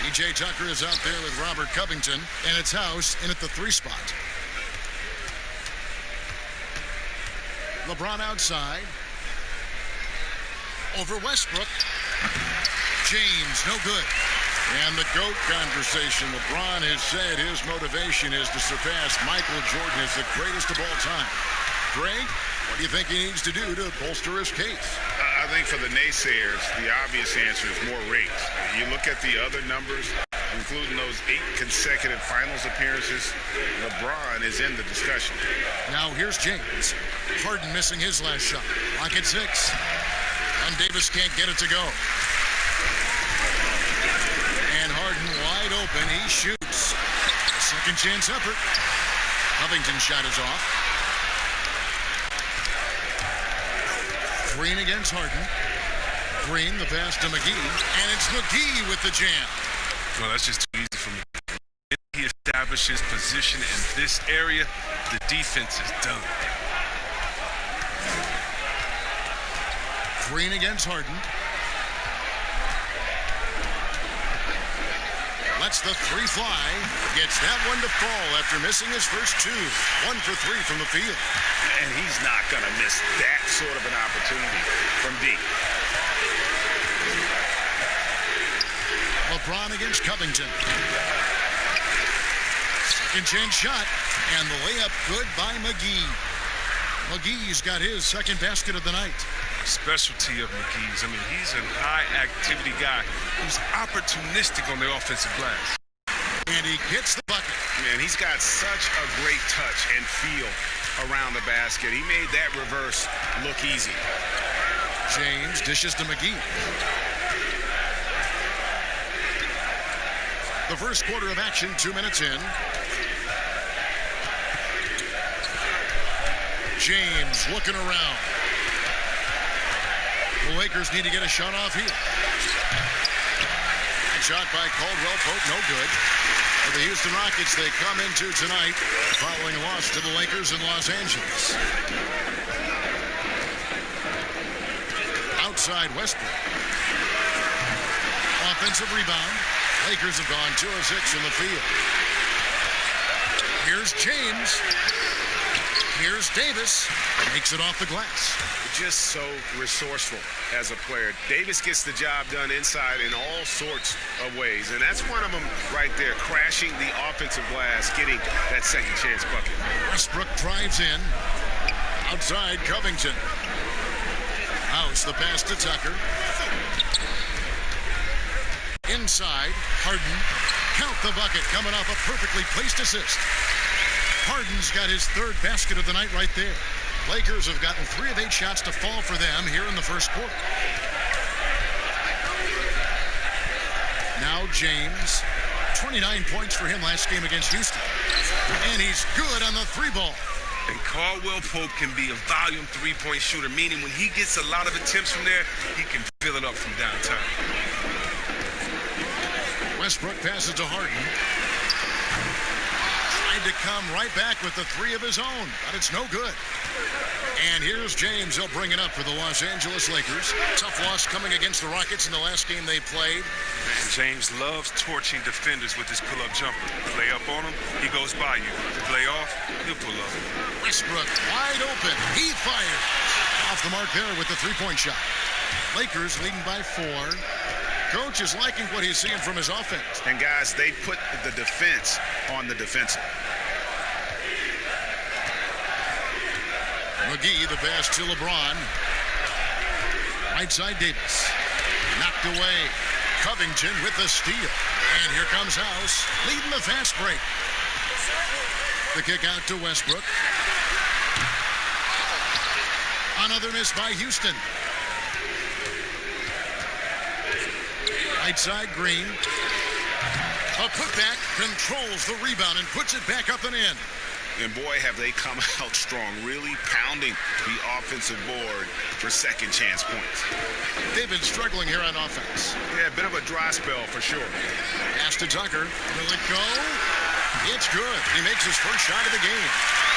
P.J. Tucker is out there with Robert Covington, and it's House in at the 3 spot. LeBron outside. Over Westbrook. James, no good. And the GOAT conversation. LeBron has said his motivation is to surpass Michael Jordan as the greatest of all time. Greg, what do you think he needs to do to bolster his case? I think for the naysayers, the obvious answer is more rings. You look at the other numbers, including those 8 consecutive finals appearances, LeBron is in the discussion. Now here's James. Harden missing his last shot. Lock at 6. And Davis can't get it to go. And Harden wide open. He shoots. Second chance effort. Covington's shot is off. Green against Harden. Green, the pass to McGee. And it's McGee with the jam. Well, that's just too easy for me. If he establishes position in this area, the defense is done. Green against Harden. Lets the 3 fly. Gets that one to fall after missing his first 2. 1 for 3 from the field. And he's not going to miss that sort of an opportunity from deep. LeBron against Covington. Second chance shot. And the layup good by McGee. McGee's got his second basket of the night. Specialty of McGee's. I mean, he's a high-activity guy who's opportunistic on the offensive glass. And he gets the bucket. Man, he's got such a great touch and feel around the basket. He made that reverse look easy. James dishes to McGee. The first quarter of action, 2 minutes in. James looking around. The Lakers need to get a shot off here. Shot by Caldwell Pope, no good. For the Houston Rockets, they come into tonight following a loss to the Lakers in Los Angeles. Outside Westbrook. Offensive rebound. Lakers have gone 2 of 6 in the field. Here's James. Here's Davis. Makes it off the glass. Just so resourceful as a player. Davis gets the job done inside in all sorts of ways. And that's one of them right there, crashing the offensive glass, getting that second chance bucket. Westbrook drives in. Outside Covington. House, the pass to Tucker. Inside, Harden. Count the bucket, coming off a perfectly placed assist. Harden's got his 3rd basket of the night right there. Lakers have gotten 3 of 8 shots to fall for them here in the first quarter. Now James, 29 points for him last game against Houston. And he's good on the 3 ball. And Caldwell Pope can be a volume 3-point shooter, meaning when he gets a lot of attempts from there, he can fill it up from downtown. Westbrook passes to Harden. Tried to come right back with the 3 of his own, but it's no good. And here's James. He'll bring it up for the Los Angeles Lakers. Tough loss coming against the Rockets in the last game they played. And James loves torching defenders with his pull-up jumper. Play up on him, he goes by you. Play off, he'll pull up. Westbrook wide open. He fires. Off the mark there with the 3-point shot. Lakers leading by 4. Coach is liking what he's seeing from his offense. And guys, they put the defense on the defensive. McGee, the pass to LeBron. Right side Davis. Knocked away. Covington with the steal. And here comes House, leading the fast break. The kick out to Westbrook. Another miss by Houston. Right side Green. A putback controls the rebound and puts it back up and in. And boy, have they come out strong, really pounding the offensive board for second chance points. They've been struggling here on offense. Yeah, a bit of a dry spell for sure. Pass to Tucker. Will it go? It's good. He makes his first shot of the game.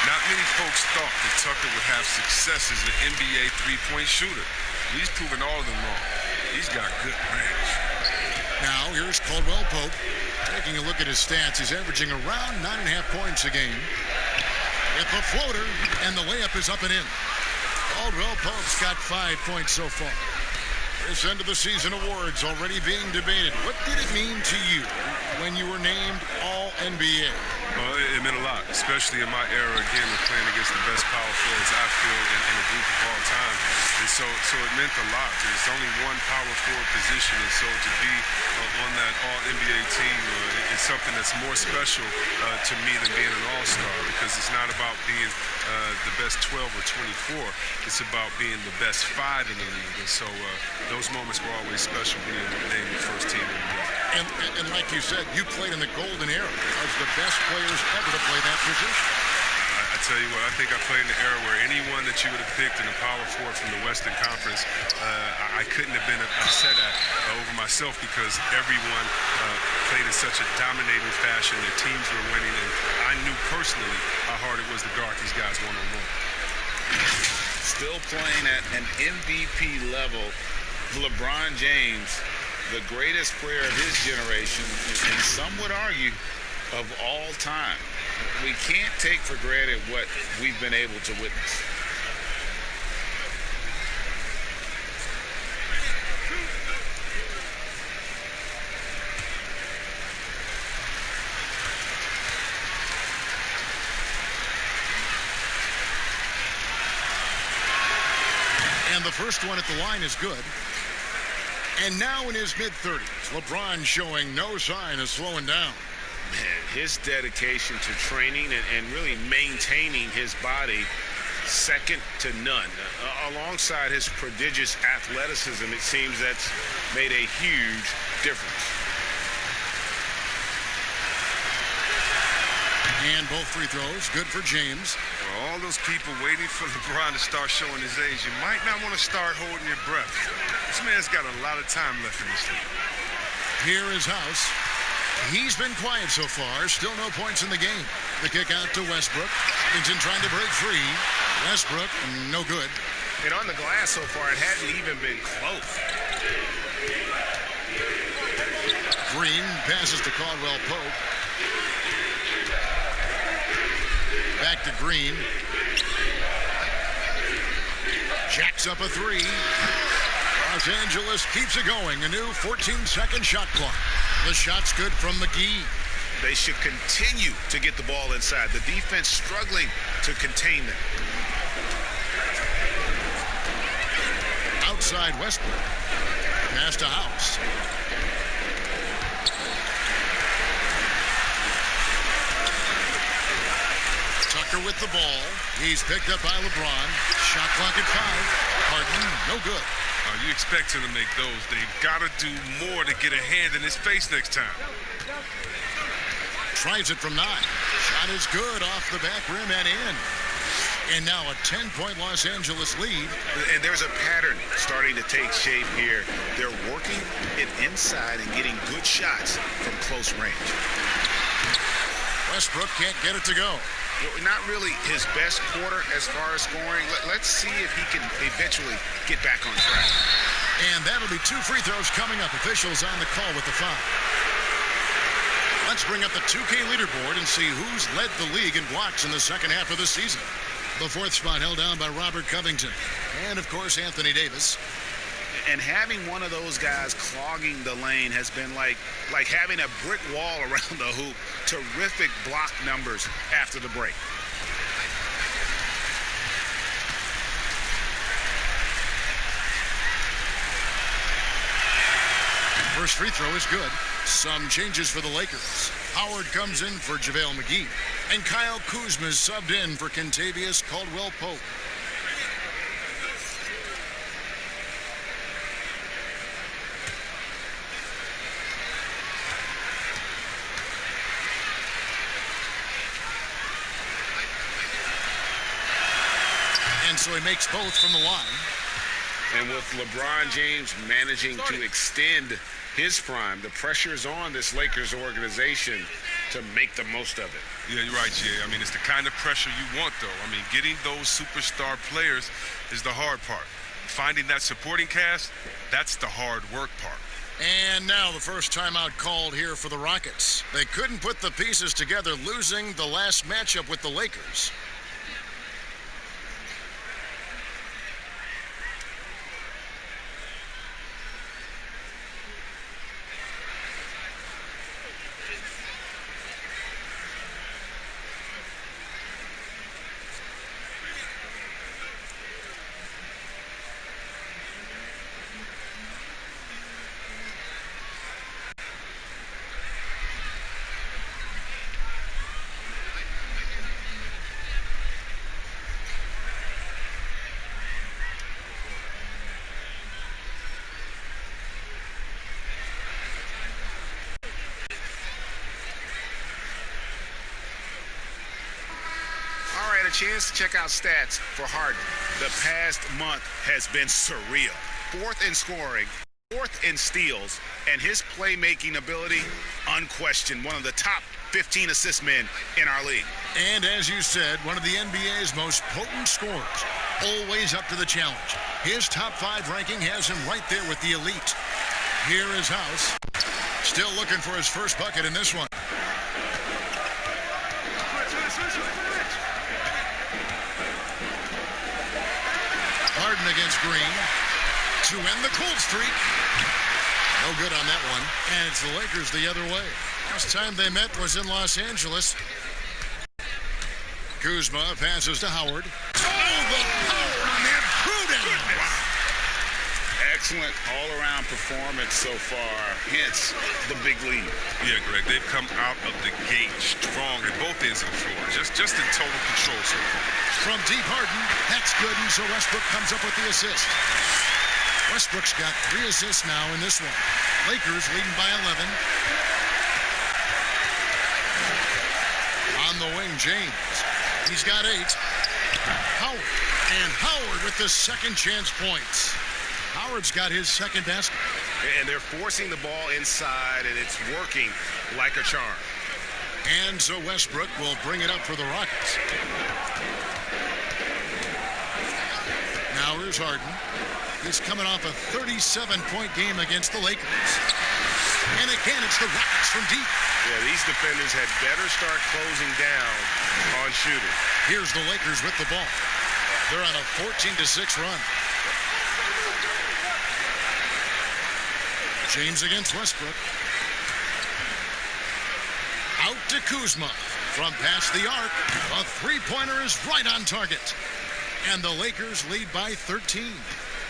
Not many folks thought that Tucker would have success as an NBA 3-point shooter. He's proven all of them wrong. He's got good range. Now here's Caldwell Pope. Taking a look at his stats, he's averaging around 9.5 points a game. With the floater, and the layup is up and in. Caldwell Pope's got 5 points so far. This end of the season awards already being debated. What did it mean to you when you were named All-NBA? Well, it meant a lot, especially in my era, again, of playing against the best power forwards I feel in a group of all time. And so it meant a lot. There's only one power forward position, and so to be on that All-NBA team is something that's more special to me than being an All-Star, because it's not about being the best 12 or 24. It's about being the best 5 in the league. And so those moments were always special being named the first team in the league. And like you said, you played in the golden era as the best players ever to play that position. I tell you what, I think I played in the era where anyone that you would have picked in the power forward from the Western Conference, I couldn't have been upset at over myself, because everyone played in such a dominating fashion. Their teams were winning, and I knew personally how hard it was to guard these guys one-on-one. Still playing at an MVP level, LeBron James, the greatest player of his generation, and some would argue of all time. We can't take for granted what we've been able to witness. And the first one at the line is good. And now in his mid-30s, LeBron showing no sign of slowing down. Man, his dedication to training and really maintaining his body, second to none. Alongside his prodigious athleticism, it seems that's made a huge difference. And both free throws, good for James. For all those people waiting for LeBron to start showing his age, you might not want to start holding your breath. This man's got a lot of time left in this league. Here is House. He's been quiet so far. Still no points in the game. The kick out to Westbrook. Covington trying to break free. Westbrook, no good. And on the glass so far, it hadn't even been close. Green passes to Caldwell Pope. Back to Green. Jacks up a three. Los Angeles keeps it going. A new 14-second shot clock. The shot's good from McGee. They should continue to get the ball inside. The defense struggling to contain them. Outside Westbrook. Pass to House. Tucker with the ball. He's picked up by LeBron. Shot clock at 5. Harden, no good. You expect him to make those. They've got to do more to get a hand in his face next time. Tries it from 9. Shot is good off the back rim and in. And now a 10-point Los Angeles lead. And there's a pattern starting to take shape here. They're working it inside and getting good shots from close range. Westbrook can't get it to go. Not really his best quarter as far as scoring. Let's see if he can eventually get back on track. And that'll be 2 free throws coming up. Officials on the call with the foul. Let's bring up the 2K leaderboard and see who's led the league in blocks in the second half of the season. The 4th spot held down by Robert Covington. And, of course, Anthony Davis. And having one of those guys clogging the lane has been like having a brick wall around the hoop. Terrific block numbers after the break. First free throw is good. Some changes for the Lakers. Howard comes in for JaVale McGee. And Kyle Kuzma is subbed in for Kentavious Caldwell-Pope. And so he makes both from the line. And with LeBron James managing to extend his prime, the pressure is on this Lakers organization to make the most of it. Yeah, you're right, Jay. I mean, it's the kind of pressure you want, though. I mean, getting those superstar players is the hard part. Finding that supporting cast, that's the hard work part. And now the first timeout called here for the Rockets. They couldn't put the pieces together, losing the last matchup with the Lakers. A chance to check out stats for Harden. The past month has been surreal. 4th in scoring, 4th in steals, and his playmaking ability, unquestioned, one of the top 15 assist men in our league. And as you said, one of the NBA's most potent scorers, always up to the challenge. His top 5 ranking has him right there with the elite. Here is House, still looking for his first bucket in this one. Harden against Green to end the cold streak. No good on that one. And it's the Lakers the other way. Last time they met was in Los Angeles. Kuzma passes to Howard. Oh, the power on that prudent. Excellent all-around performance so far, hence the big lead. Yeah, Greg, they've come out of the gate strong at both ends of the floor. Just in total control so far. From deep, Harden, that's good, and so Westbrook comes up with the assist. Westbrook's got 3 assists now in this one. Lakers leading by 11. On the wing, James. He's got 8. Howard. And Howard with the second chance points. Howard's got his second basket. And they're forcing the ball inside, and it's working like a charm. And so Westbrook will bring it up for the Rockets. Now here's Harden. He's coming off a 37-point game against the Lakers. And again, it's the Rockets from deep. Yeah, these defenders had better start closing down on shooting. Here's the Lakers with the ball. They're on a 14-6 run. James against Westbrook. Out to Kuzma. From past the arc, a three-pointer is right on target. And the Lakers lead by 13.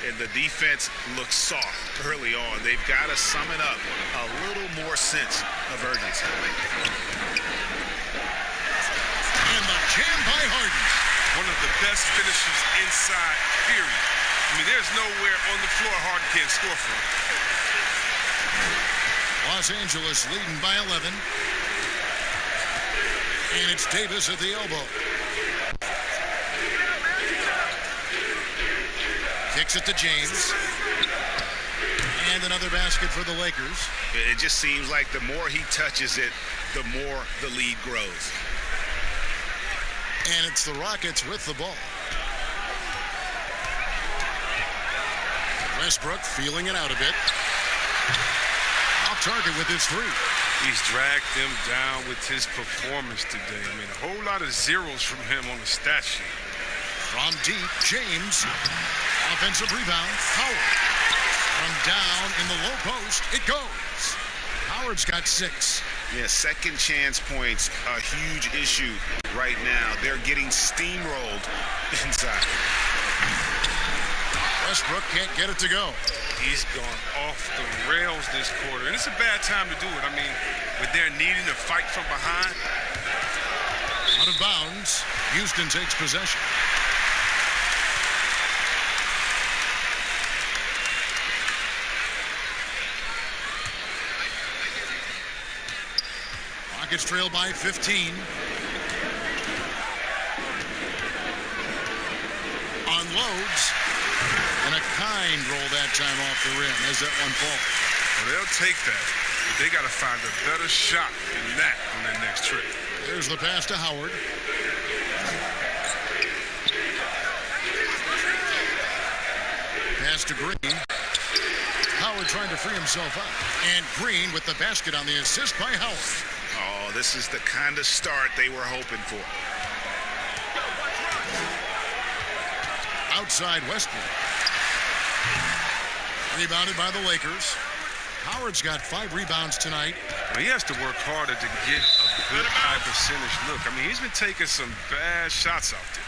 And the defense looks soft early on. They've got to sum it up a little more sense of urgency. And the jam by Harden. One of the best finishers inside, period. I mean, there's nowhere on the floor Harden can't score from. Los Angeles leading by 11. And it's Davis at the elbow. Kicks it to James. And another basket for the Lakers. It just seems like the more he touches it, the more the lead grows. And it's the Rockets with the ball. Westbrook feeling it out a bit. Off target with his 3. He's dragged them down with his performance today. I mean, a whole lot of zeros from him on the stat sheet. From deep, James. Offensive rebound, Howard. From down in the low post, it goes. Howard's got 6. Yeah, second chance points, a huge issue right now. They're getting steamrolled inside. Westbrook can't get it to go. He's gone off the rails this quarter, and it's a bad time to do it. I mean, when they're needing to fight from behind. Out of bounds, Houston takes possession. Rockets trail by 15. Unloads. And a kind roll that time off the rim as that one falls. Well, they'll take that, but they got to find a better shot than that on their next trip. There's the pass to Howard. Pass to Green. Howard Howard trying to free himself up. And Green with the basket on the assist by Howard. Oh, this is the kind of start they were hoping for. Outside Westbrook. Rebounded by the Lakers. Howard's got 5 rebounds tonight. Well, he has to work harder to get a good high percentage look. I mean, he's been taking some bad shots out there.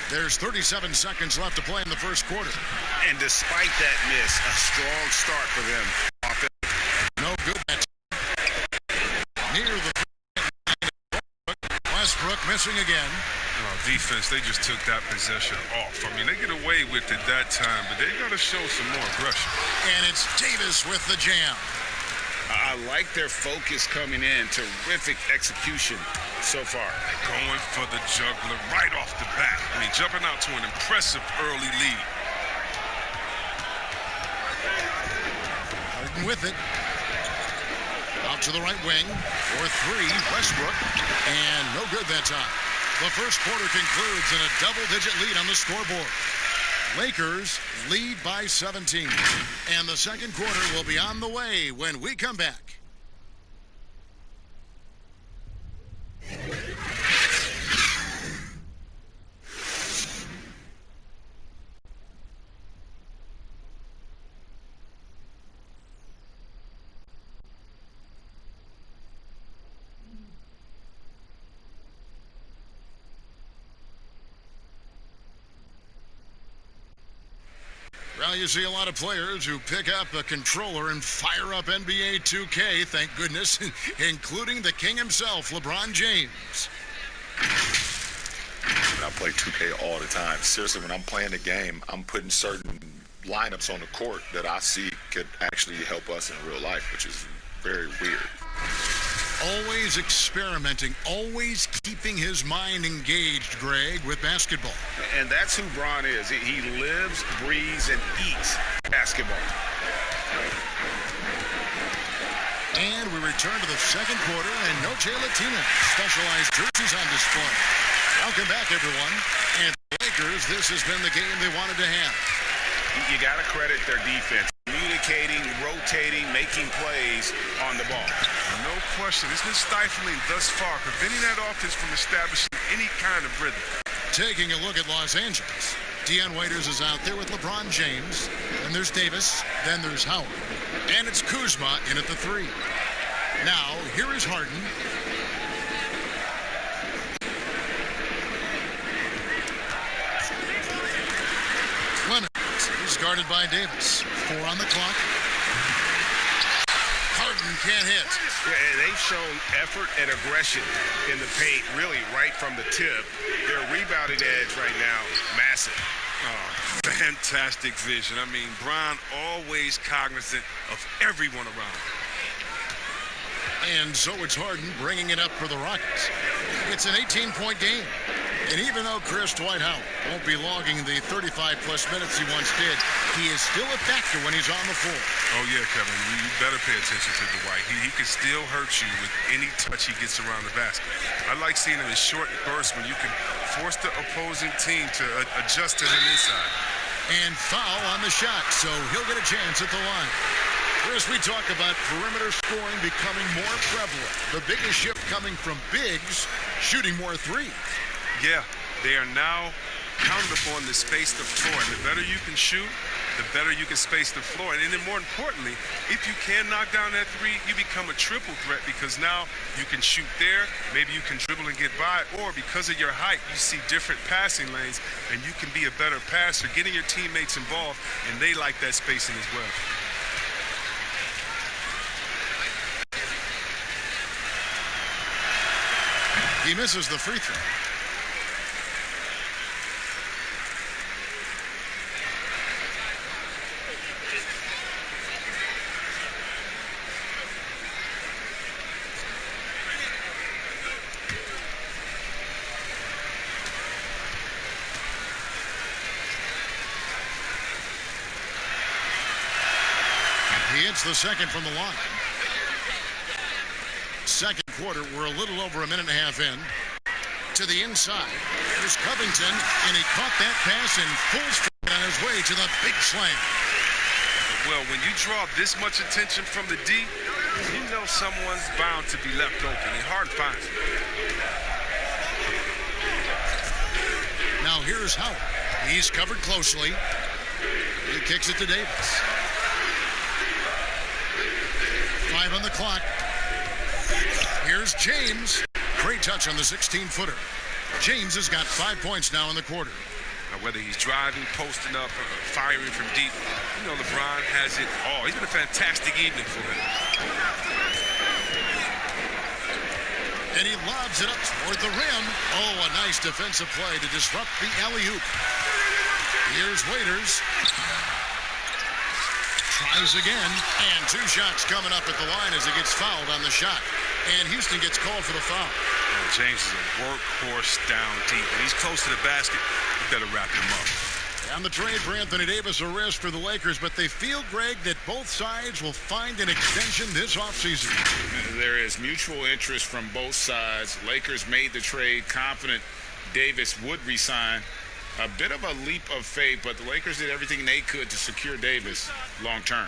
There's 37 seconds left to play in the first quarter. And despite that miss, a strong start for them. No good. Near the Westbrook missing again. Defense, they just took that possession off. I mean, they get away with it that time, but they got to show some more aggression. And it's Davis with the jam. I like their focus coming in. Terrific execution so far. Going for the juggler right off the bat. I mean, jumping out to an impressive early lead. Harden with it. Out to the right wing for 3, Westbrook. And no good that time. The first quarter concludes in a double-digit lead on the scoreboard. Lakers lead by 17. And the second quarter will be on the way when we come back. Well, you see a lot of players who pick up a controller and fire up NBA2K, thank goodness, including the king himself, LeBron James. I play 2K all the time. Seriously, when I'm playing the game, I'm putting certain lineups on the court that I see could actually help us in real life, which is very weird. Always experimenting, always keeping his mind engaged, Greg, with basketball. And that's who Bron is. He lives, breathes, and eats basketball. And we return to the second quarter, and Noche Latina specialized jerseys on display. Welcome back, everyone. And the Lakers, this has been the game they wanted to have. You got to credit their defense. Communicating, rotating, making plays on the ball. No question. It's been stifling thus far, preventing that offense from establishing any kind of rhythm. Taking a look at Los Angeles. Dion Waiters is out there with LeBron James. Then there's Davis. Then there's Howard. And it's Kuzma in at the 3. Now, here is Harden. Leonard is guarded by Davis. 4 on the clock. Harden can't hit. Yeah, they've shown effort and aggression in the paint, really right from the tip. Their rebounding edge right now, massive. Oh, fantastic vision. I mean, Bron always cognizant of everyone around him. And so it's Harden bringing it up for the Rockets. It's an 18-point game. And even though Chris Dwight Howard won't be logging the 35-plus minutes he once did, he is still a factor when he's on the floor. Oh, yeah, Kevin. You better pay attention to Dwight. He can still hurt you with any touch he gets around the basket. I like seeing him in short bursts when you can force the opposing team to adjust to him inside. And foul on the shot, so he'll get a chance at the line. Chris, we talk about perimeter scoring becoming more prevalent. The biggest shift coming from bigs shooting more threes. Yeah, they are now counted upon to space the floor. And the better you can shoot, the better you can space the floor. And then more importantly, if you can knock down that 3, you become a triple threat because now you can shoot there, maybe you can dribble and get by, or because of your height, you see different passing lanes and you can be a better passer, getting your teammates involved, and they like that spacing as well. He misses the free throw. He hits the second from the line. Second quarter. We're a little over a minute and a half in. To the inside. There's Covington, and he caught that pass in full stride on his way to the big slam. Well, when you draw this much attention from the D, you know someone's bound to be left open. And Harden finds it. Now here's Howard. He's covered closely. He kicks it to Davis. 5 on the clock. Here's James. Great touch on the 16-footer. James has got 5 points now in the quarter. Now, whether he's driving, posting up, or firing from deep, you know LeBron has it all. He's been a fantastic evening for him. And he lobs it up toward the rim. Oh, a nice defensive play to disrupt the alley-oop. Here's Waiters. Tries again, and 2 shots coming up at the line as he gets fouled on the shot. And Houston gets called for the foul. Well, James is a workhorse down deep. When he's close to the basket, you better wrap him up. And the trade for Anthony Davis, a risk for the Lakers, but they feel, Greg, that both sides will find an extension this offseason. There is mutual interest from both sides. Lakers made the trade, confident Davis would resign. A bit of a leap of faith, but the Lakers did everything they could to secure Davis long term.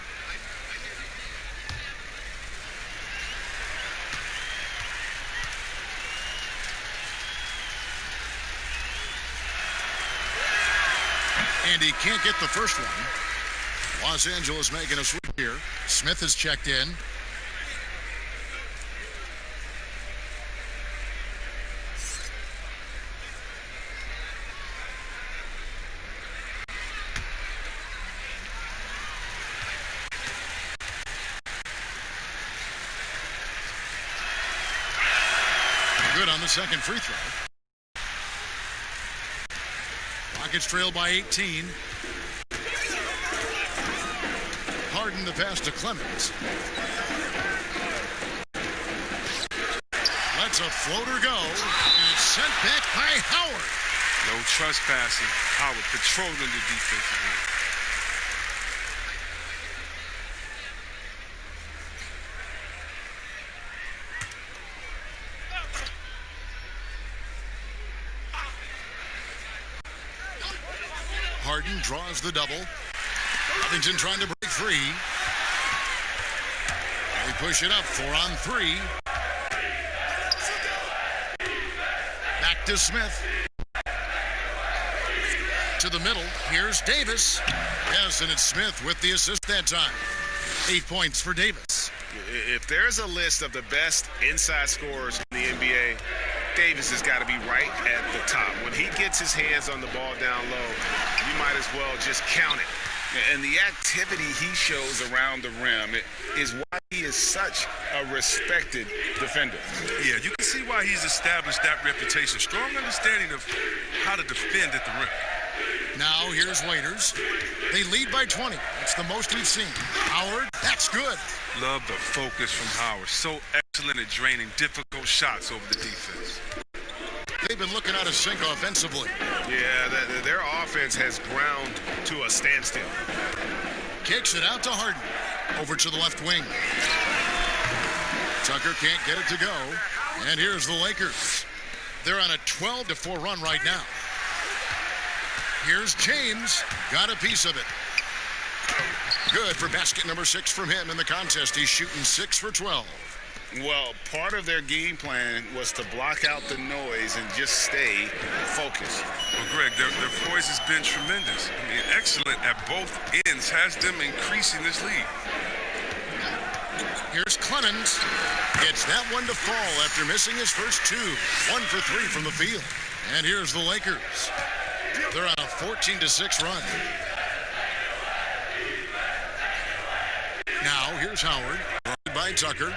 And he can't get the first one. Los Angeles making a switch here. Smith has checked in. Good on the second free throw. Rockets trail by 18. Harden the pass to Clemens. Lets a floater go, and it's sent back by Howard. No trespassing. Howard patrolling the defensive end. Harden draws the double. Covington trying to break free. They push it up, 4 on 3. Back to Smith. To the middle. Here's Davis. Yes, and it's Smith with the assist that time. 8 points for Davis. If there's a list of the best inside scorers in the NBA, Davis has got to be right at the top. When he gets his hands on the ball down low, you might as well just count it. And the activity he shows around the rim is why he is such a respected defender. Yeah, you can see why he's established that reputation. Strong understanding of how to defend at the rim. Now here's Waiters. They lead by 20. It's the most we've seen. Howard, that's good. Love the focus from Howard. So excellent at draining difficult shots over the defense. They've been looking out of sync offensively. Yeah, their offense has ground to a standstill. Kicks it out to Harden. Over to the left wing. Tucker can't get it to go. And here's the Lakers. They're on a 12-4 run right now. Here's James. Got a piece of it. Good for basket number 6 from him in the contest. He's shooting 6 for 12. Well, part of their game plan was to block out the noise and just stay focused. Well, Greg, their poise has been tremendous. I mean, excellent at both ends, has them increasing this lead. Here's Clemens. Gets that one to fall after missing his first 2. 1 for 3 from the field. And here's the Lakers. They're on a 14-6 run. Now, here's Howard. By Tucker.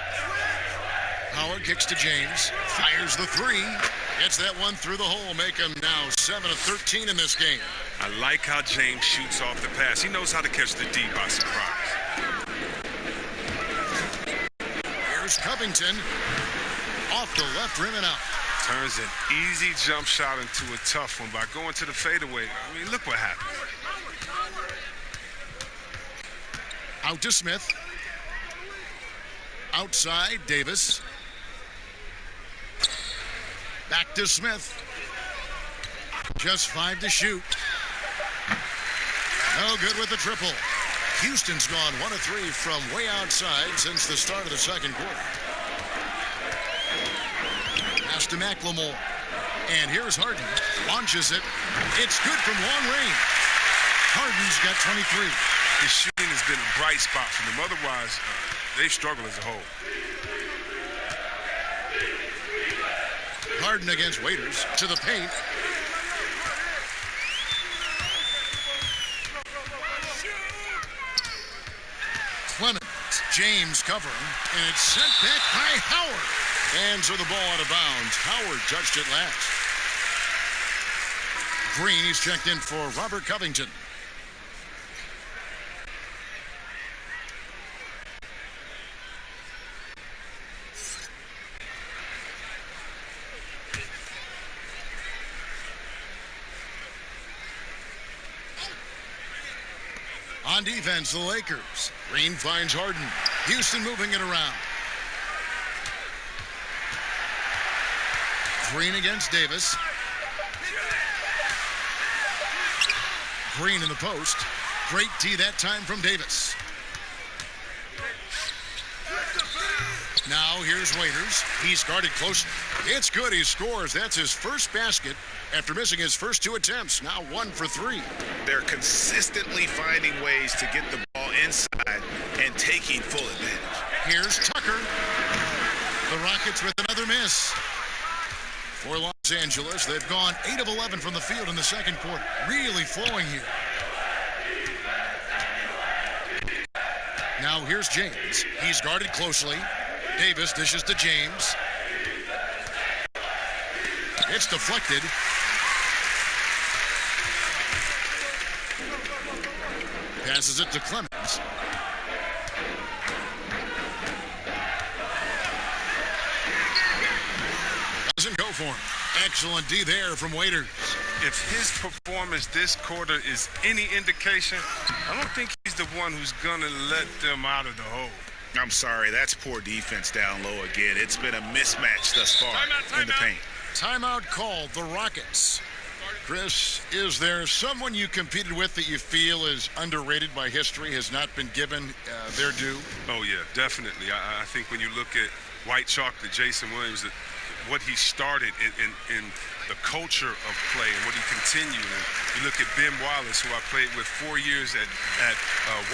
Howard kicks to James. Fires the 3. Gets that one through the hole. Make him now 7 of 13 in this game. I like how James shoots off the pass. He knows how to catch the D by surprise. Here's Covington. Off the left rim and out. Turns an easy jump shot into a tough one by going to the fadeaway. I mean, look what happened. Out to Smith. Outside, Davis. Back to Smith. Just 5 to shoot. No good with the triple. Houston's gone 1 of 3 from way outside since the start of the second quarter. Pass to McLemore. And here's Harden. Launches it. It's good from long range. Harden's got 23. His shooting has been a bright spot for them. Otherwise, they struggle as a whole. Harden against Waiters to the paint. Clemens, James covering, and it's sent back by Howard. And so the ball out of bounds. Howard touched it last. Green, he's checked in for Robert Covington. On defense, the Lakers. Green finds Harden. Houston moving it around. Green against Davis. Green in the post. Great D that time from Davis. Now here's Waiters. He's guarded close. It's good. He scores. That's his first basket after missing his first 2 attempts. Now 1 for 3. They're consistently finding ways to get the ball inside and taking full advantage. Here's Tucker. The Rockets with another miss. For Los Angeles, they've gone 8 of 11 from the field in the second quarter. Really flowing here. Now here's James. He's guarded closely. Davis dishes to James. It's deflected. Passes it to Clemens. Doesn't go for him. Excellent D there from Waiters. If his performance this quarter is any indication, I don't think he's the one who's going to let them out of the hole. I'm sorry, that's poor defense down low again. It's been a mismatch thus far in the paint. Timeout called, the Rockets. Chris, is there someone you competed with that you feel is underrated by history, has not been given their due? Oh, yeah, definitely. I think when you look at White Chocolate, Jason Williams, what he started in the culture of play and what he continued. And you look at Ben Wallace, who I played with 4 years at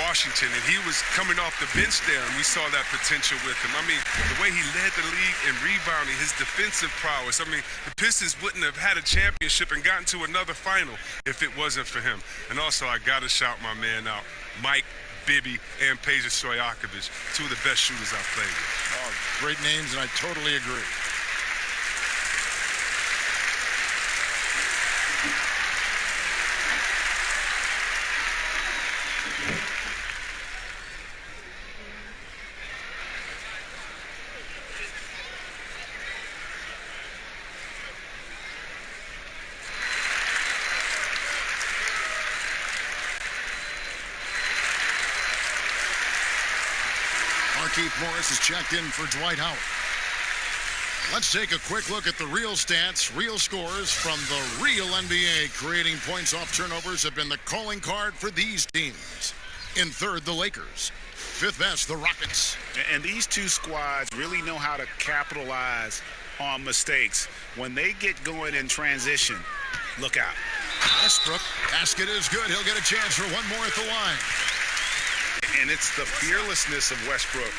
Washington, and he was coming off the bench there, and we saw that potential with him. I mean, the way he led the league in rebounding, his defensive prowess. I mean, the Pistons wouldn't have had a championship and gotten to another final if it wasn't for him. And also, I got to shout my man out, Mike Bibby and Peja Stojakovic, 2 of the best shooters I've played with. Oh, great names, and I totally agree. Keith Morris is checked in for Dwight Howard. Let's take a quick look at the real stats, real scores from the real NBA. Creating points off turnovers have been the calling card for these teams. In third, the Lakers. Fifth best, the Rockets. And these two squads really know how to capitalize on mistakes. When they get going in transition, look out. Westbrook, basket is good. He'll get a chance for one more at the line. And it's the fearlessness of Westbrook.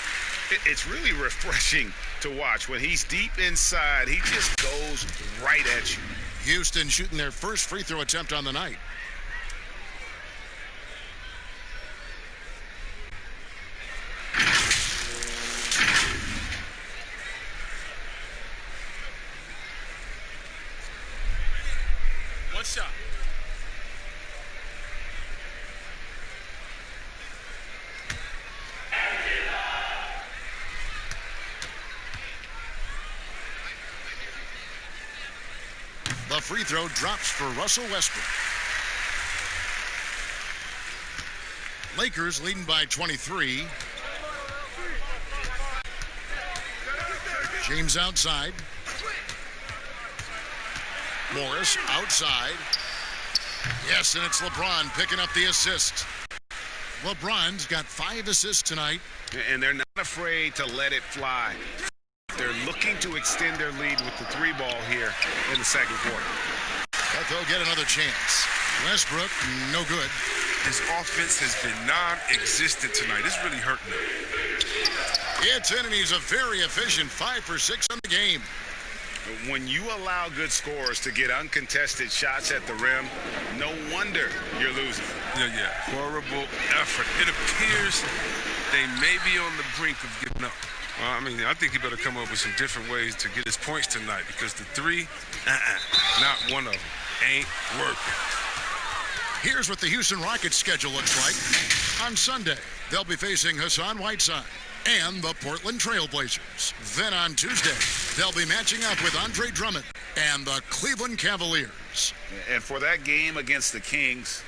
It's really refreshing to watch. When he's deep inside, he just goes right at you. Houston shooting their first free throw attempt on the night. One shot. The free throw drops for Russell Westbrook. Lakers leading by 23. James outside. Morris outside. Yes, and it's LeBron picking up the assist. LeBron's got 5 assists tonight. And they're not afraid to let it fly. They're looking to extend their lead with the 3 ball here in the second quarter. But they'll get another chance. Westbrook, no good. His offense has been non-existent tonight. It's really hurting him. It's in, and he's a very efficient 5 for 6 on the game. When you allow good scorers to get uncontested shots at the rim, no wonder you're losing. Yeah. Horrible effort. It appears they may be on the brink of giving up. Well, I mean, I think he better come up with some different ways to get his points tonight, because the 3, not one of them, ain't working. Here's what the Houston Rockets schedule looks like. On Sunday, they'll be facing Hassan Whiteside and the Portland Trailblazers. Then on Tuesday, they'll be matching up with Andre Drummond and the Cleveland Cavaliers. And for that game against the Kings,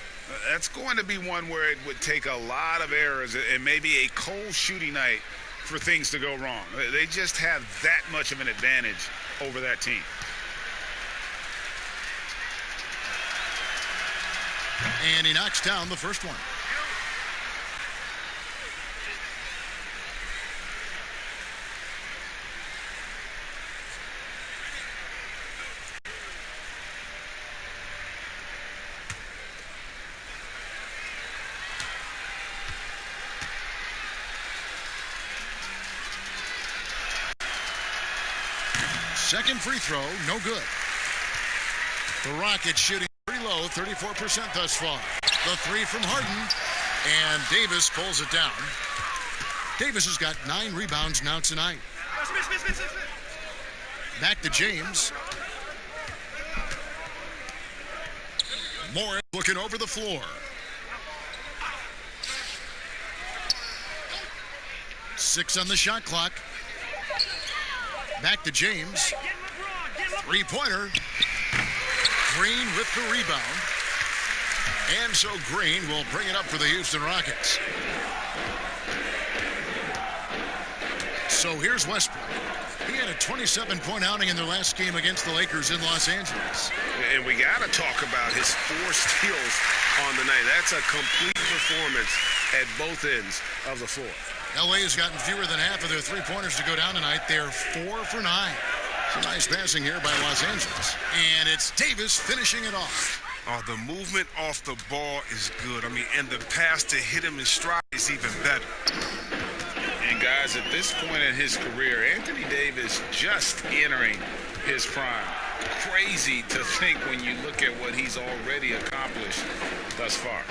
that's going to be one where it would take a lot of errors and maybe a cold shooting night for things to go wrong. They just have that much of an advantage over that team. And he knocks down the first one. Second free throw, no good. The Rockets shooting pretty low, 34% thus far. The 3 from Harden, and Davis pulls it down. Davis has got 9 rebounds now tonight. Back to James. Morris looking over the floor. Six on the shot clock. Back to James. 3-pointer. Green with the rebound. And so Green will bring it up for the Houston Rockets. So here's Westbrook. He had a 27-point outing in their last game against the Lakers in Los Angeles. And we got to talk about his 4 steals on the night. That's a complete performance at both ends of the floor. LA has gotten fewer than half of their 3-pointers to go down tonight. They're 4 for 9. Some nice passing here by Los Angeles. And it's Davis finishing it off. Oh, the movement off the ball is good. I mean, and the pass to hit him in stride is even better. And guys, at this point in his career, Anthony Davis just entering his prime. Crazy to think when you look at what he's already accomplished thus far.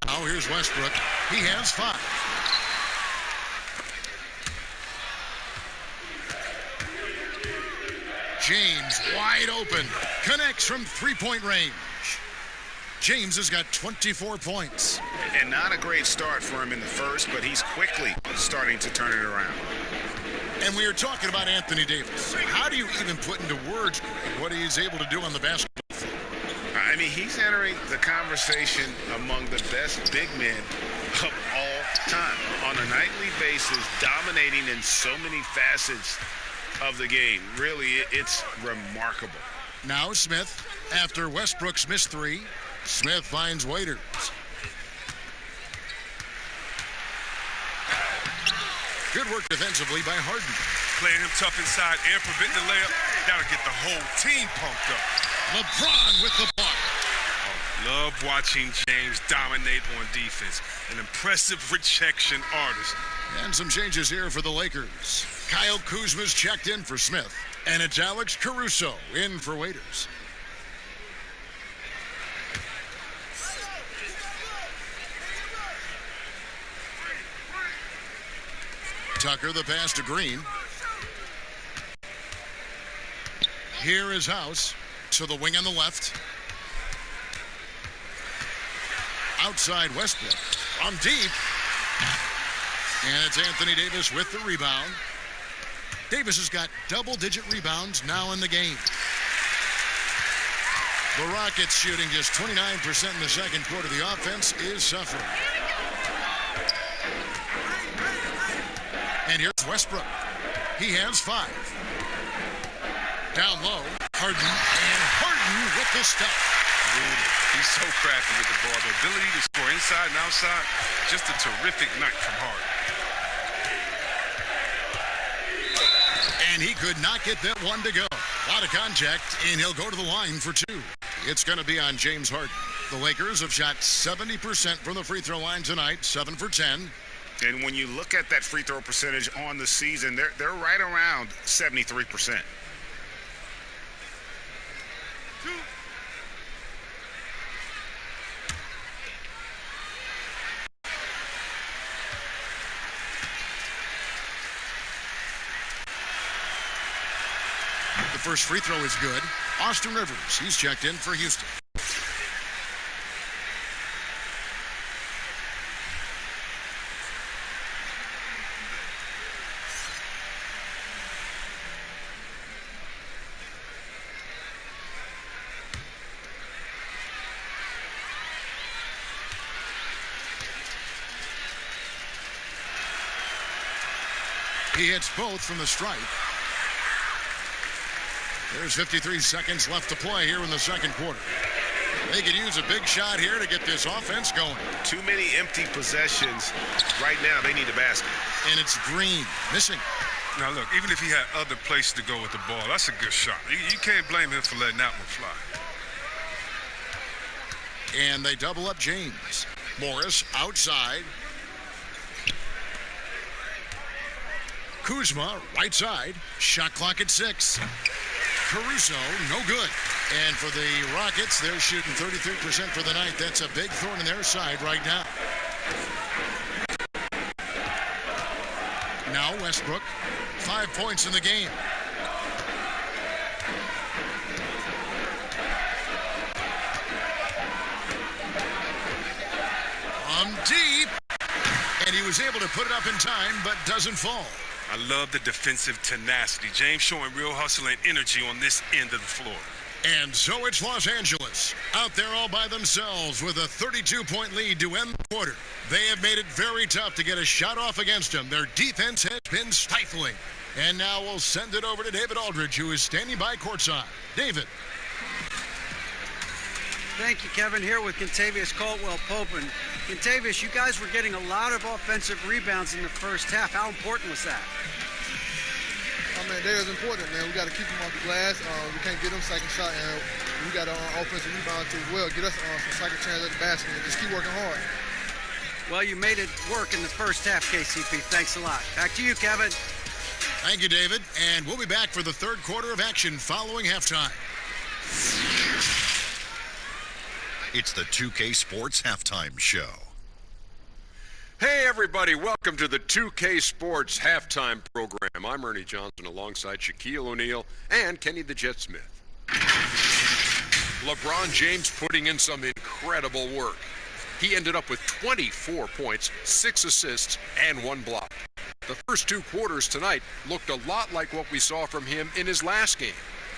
Now here's Westbrook. He has 5. James wide open. Connects from 3-point range. James has got 24 points. And not a great start for him in the first, but he's quickly starting to turn it around. And we are talking about Anthony Davis. How do you even put into words, Greg, what he's able to do on the basketball floor? I mean, he's entering the conversation among the best big men of all time. On a nightly basis, dominating in so many facets of the game. Really, it's remarkable. Now Smith, after Westbrook's missed 3, Smith finds Waiters. Good work defensively by Harden. Playing him tough inside and preventing the layup. That'll get the whole team pumped up. LeBron with the block. Love watching James dominate on defense. An impressive rejection artist. And some changes here for the Lakers. Kyle Kuzma's checked in for Smith. And it's Alex Caruso in for Waiters. Tucker, the pass to Green. Here is House. So the wing on the left. Outside Westbrook. On deep. And it's Anthony Davis with the rebound. Davis has got double-digit rebounds now in the game. The Rockets shooting just 29% in the second quarter. The offense is suffering. And here's Westbrook. He has 5. Down low. Harden, and Harden with the stuff. He's so crafty with the ball. The ability to score inside and outside, just a terrific night from Harden. And he could not get that one to go. A lot of contact, and he'll go to the line for two. It's going to be on James Harden. The Lakers have shot 70% from the free throw line tonight, 7 for 10. And when you look at that free throw percentage on the season, they're right around 73%. The first free throw is good. Austin Rivers, he's checked in for Houston. He hits both from the stripe. There's 53 seconds left to play here in the second quarter. They could use a big shot here to get this offense going. Too many empty possessions. Right now, they need a basket. And it's Green missing. Now, look, even if he had other places to go with the ball, that's a good shot. You can't blame him for letting that one fly. And they double up James. Morris outside. Kuzma, right side. Shot clock at 6. Caruso, no good. And for the Rockets, they're shooting 33% for the night. That's a big thorn in their side right now. Now Westbrook, 5 points in the game. Deep. And he was able to put it up in time, but doesn't fall. I love the defensive tenacity. James showing real hustle and energy on this end of the floor. And so it's Los Angeles out there all by themselves with a 32-point lead to end the quarter. They have made it very tough to get a shot off against them. Their defense has been stifling. And now we'll send it over to David Aldridge, who is standing by courtside. David. Thank you, Kevin. Here with Kentavious Caldwell-Pope. And Kentavious, you guys were getting a lot of offensive rebounds in the first half. How important was that? I mean, that is important, man. We got to keep them off the glass. We can't get them second shot, and we got an offensive rebound too as well. Get us some second chance at the basket and just keep working hard. Well, you made it work in the first half, KCP. Thanks a lot. Back to you, Kevin. Thank you, David. And we'll be back for the third quarter of action following halftime. It's the 2K Sports Halftime Show. Hey, everybody. Welcome to the 2K Sports Halftime Program. I'm Ernie Johnson alongside Shaquille O'Neal and Kenny the Jet Smith. LeBron James putting in some incredible work. He ended up with 24 points, 6 assists, and 1 block. The first 2 quarters tonight looked a lot like what we saw from him in his last game.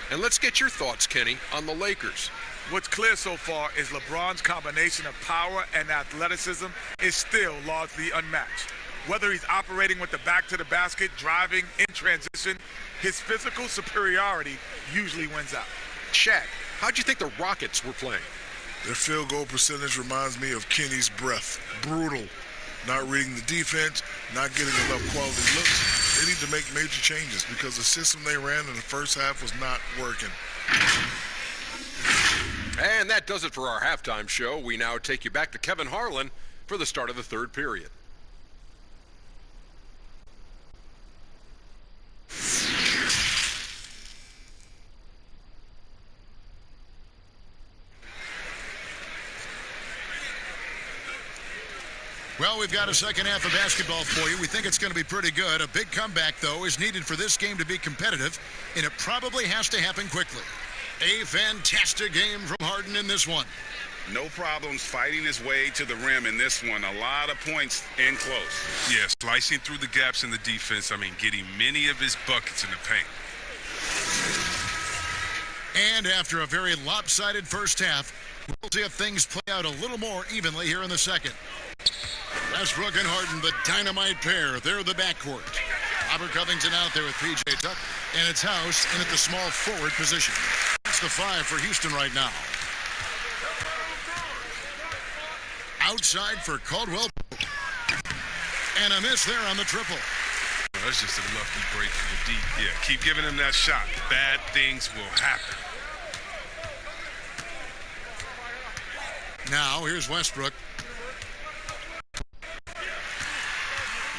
And let's get your thoughts, Kenny, on the Lakers. What's clear so far is LeBron's combination of power and athleticism is still largely unmatched. Whether he's operating with the back to the basket, driving, in transition, his physical superiority usually wins out. Shaq, how'd you think the Rockets were playing? Their field goal percentage reminds me of Kenny's breath. Brutal. Not reading the defense, not getting enough quality looks. They need to make major changes because the system they ran in the first half was not working. And that does it for our halftime show. We now take you back to Kevin Harlan for the start of the third period. Well, we've got a second half of basketball for you. We think it's going to be pretty good. A big comeback, though, is needed for this game to be competitive, and it probably has to happen quickly. A fantastic game from Harden in this one. No problems fighting his way to the rim in this one. A lot of points in close. Yeah, slicing through the gaps in the defense. I mean, getting many of his buckets in the paint. And after a very lopsided first half, we'll see if things play out a little more evenly here in the second. Westbrook and Harden, the dynamite pair. They're the backcourt. Robert Covington out there with P.J. Tucker, and it's House in at the small forward position. the 5 for Houston right now. Outside for Caldwell. And a miss there on the triple. That's just a lucky break for the deep. Yeah, keep giving him that shot. Bad things will happen. Now, here's Westbrook.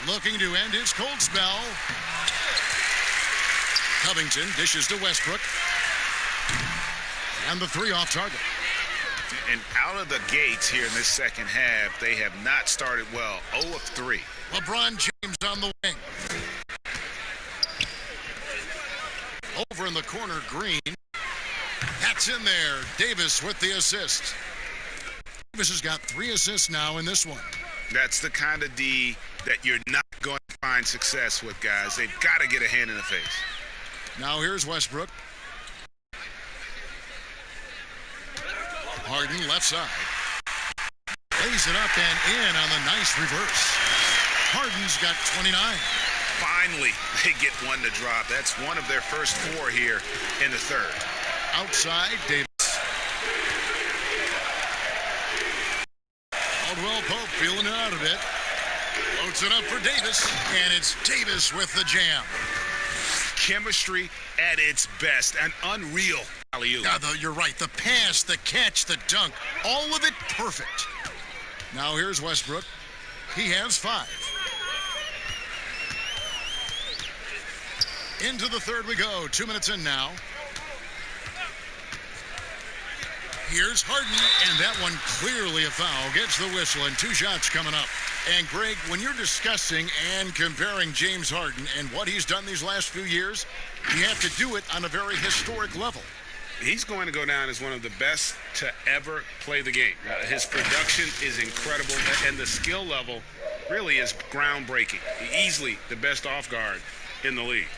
Looking to end his cold spell. Covington dishes to Westbrook. And the 3 off target. And out of the gates here in this second half, they have not started well. 0 of 3. LeBron James on the wing. Over in the corner, Green. That's in there. Davis with the assist. Davis has got 3 assists now in this one. That's the kind of D that you're not going to find success with, guys. They've got to get a hand in the face. Now here's Westbrook. Harden left side. Lays it up and in on the nice reverse. Harden's got 29. Finally, they get one to drop. That's one of their first 4 here in the third. Outside, Davis. Caldwell Pope feeling it out a bit. Floats it up for Davis, and it's Davis with the jam. Chemistry at its best. An unreal alley-oop. Yeah, you're right. The pass, the catch, the dunk, all of it perfect. Now here's Westbrook. He has 5. Into the third we go. 2 minutes in now. Here's Harden, and that one clearly a foul. Gets the whistle, and 2 shots coming up. And, Greg, when you're discussing and comparing James Harden and what he's done these last few years, you have to do it on a very historic level. He's going to go down as one of the best to ever play the game. His production is incredible, and the skill level really is groundbreaking. Easily the best off guard in the league.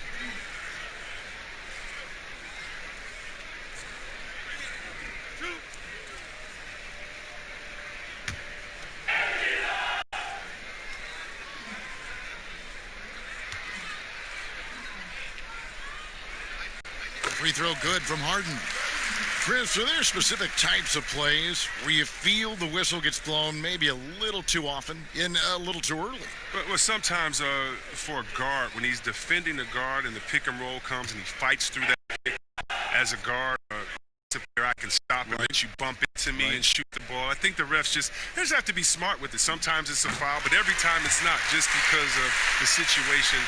Free throw good from Harden. Chris, are there specific types of plays where you feel the whistle gets blown maybe a little too often and a little too early? Well, sometimes for a guard, when he's defending the guard and the pick and roll comes and he fights through that pick as a guard, I can stop and let you bump into me and shoot the ball. I think the refs just have to be smart with it. Sometimes it's a foul, but every time it's not, just because of the situation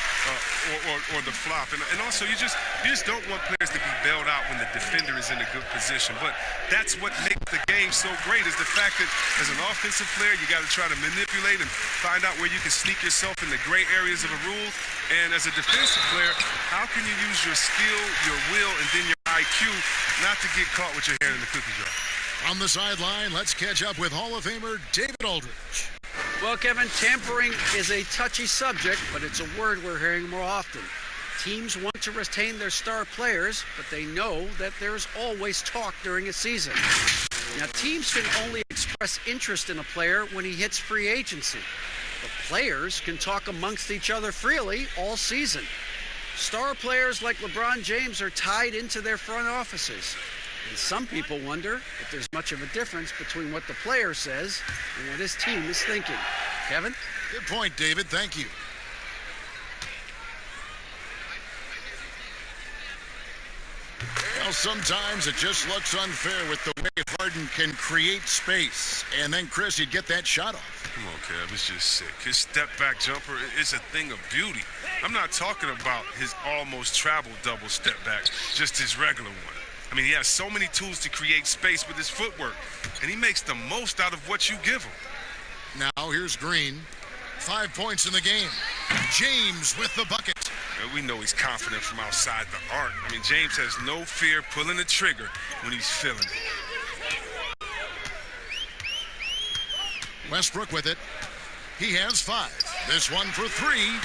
or the flop. And also, you just don't want players to be bailed out when the defender is in a good position. But that's what makes the game so great, is the fact that as an offensive player, you got to try to manipulate and find out where you can sneak yourself in the gray areas of a rule. And as a defensive player, how can you use your skill, your will, and then your IQ not to get caught with your hand in the cookie jar? On the sideline, let's catch up with Hall of Famer David Aldridge. Well, Kevin, tampering is a touchy subject, but it's a word we're hearing more often. Teams want to retain their star players, but they know that there's always talk during a season. Now, teams can only express interest in a player when he hits free agency. But players can talk amongst each other freely all season. Star players like LeBron James are tied into their front offices. And some people wonder if there's much of a difference between what the player says and what his team is thinking. Kevin? Good point, David. Thank you. Well, sometimes it just looks unfair with the way Harden can create space. And then, Chris, he'd get that shot off. Come on, Kev, it's just sick. His step-back jumper is a thing of beauty. I'm not talking about his almost travel double step-back, just his regular one. I mean, he has so many tools to create space with his footwork, and he makes the most out of what you give him. Now, here's Green. 5 points in the game. James with the bucket. We know he's confident from outside the arc. I mean, James has no fear pulling the trigger when he's feeling it. Westbrook with it. He has 5. This one for 3.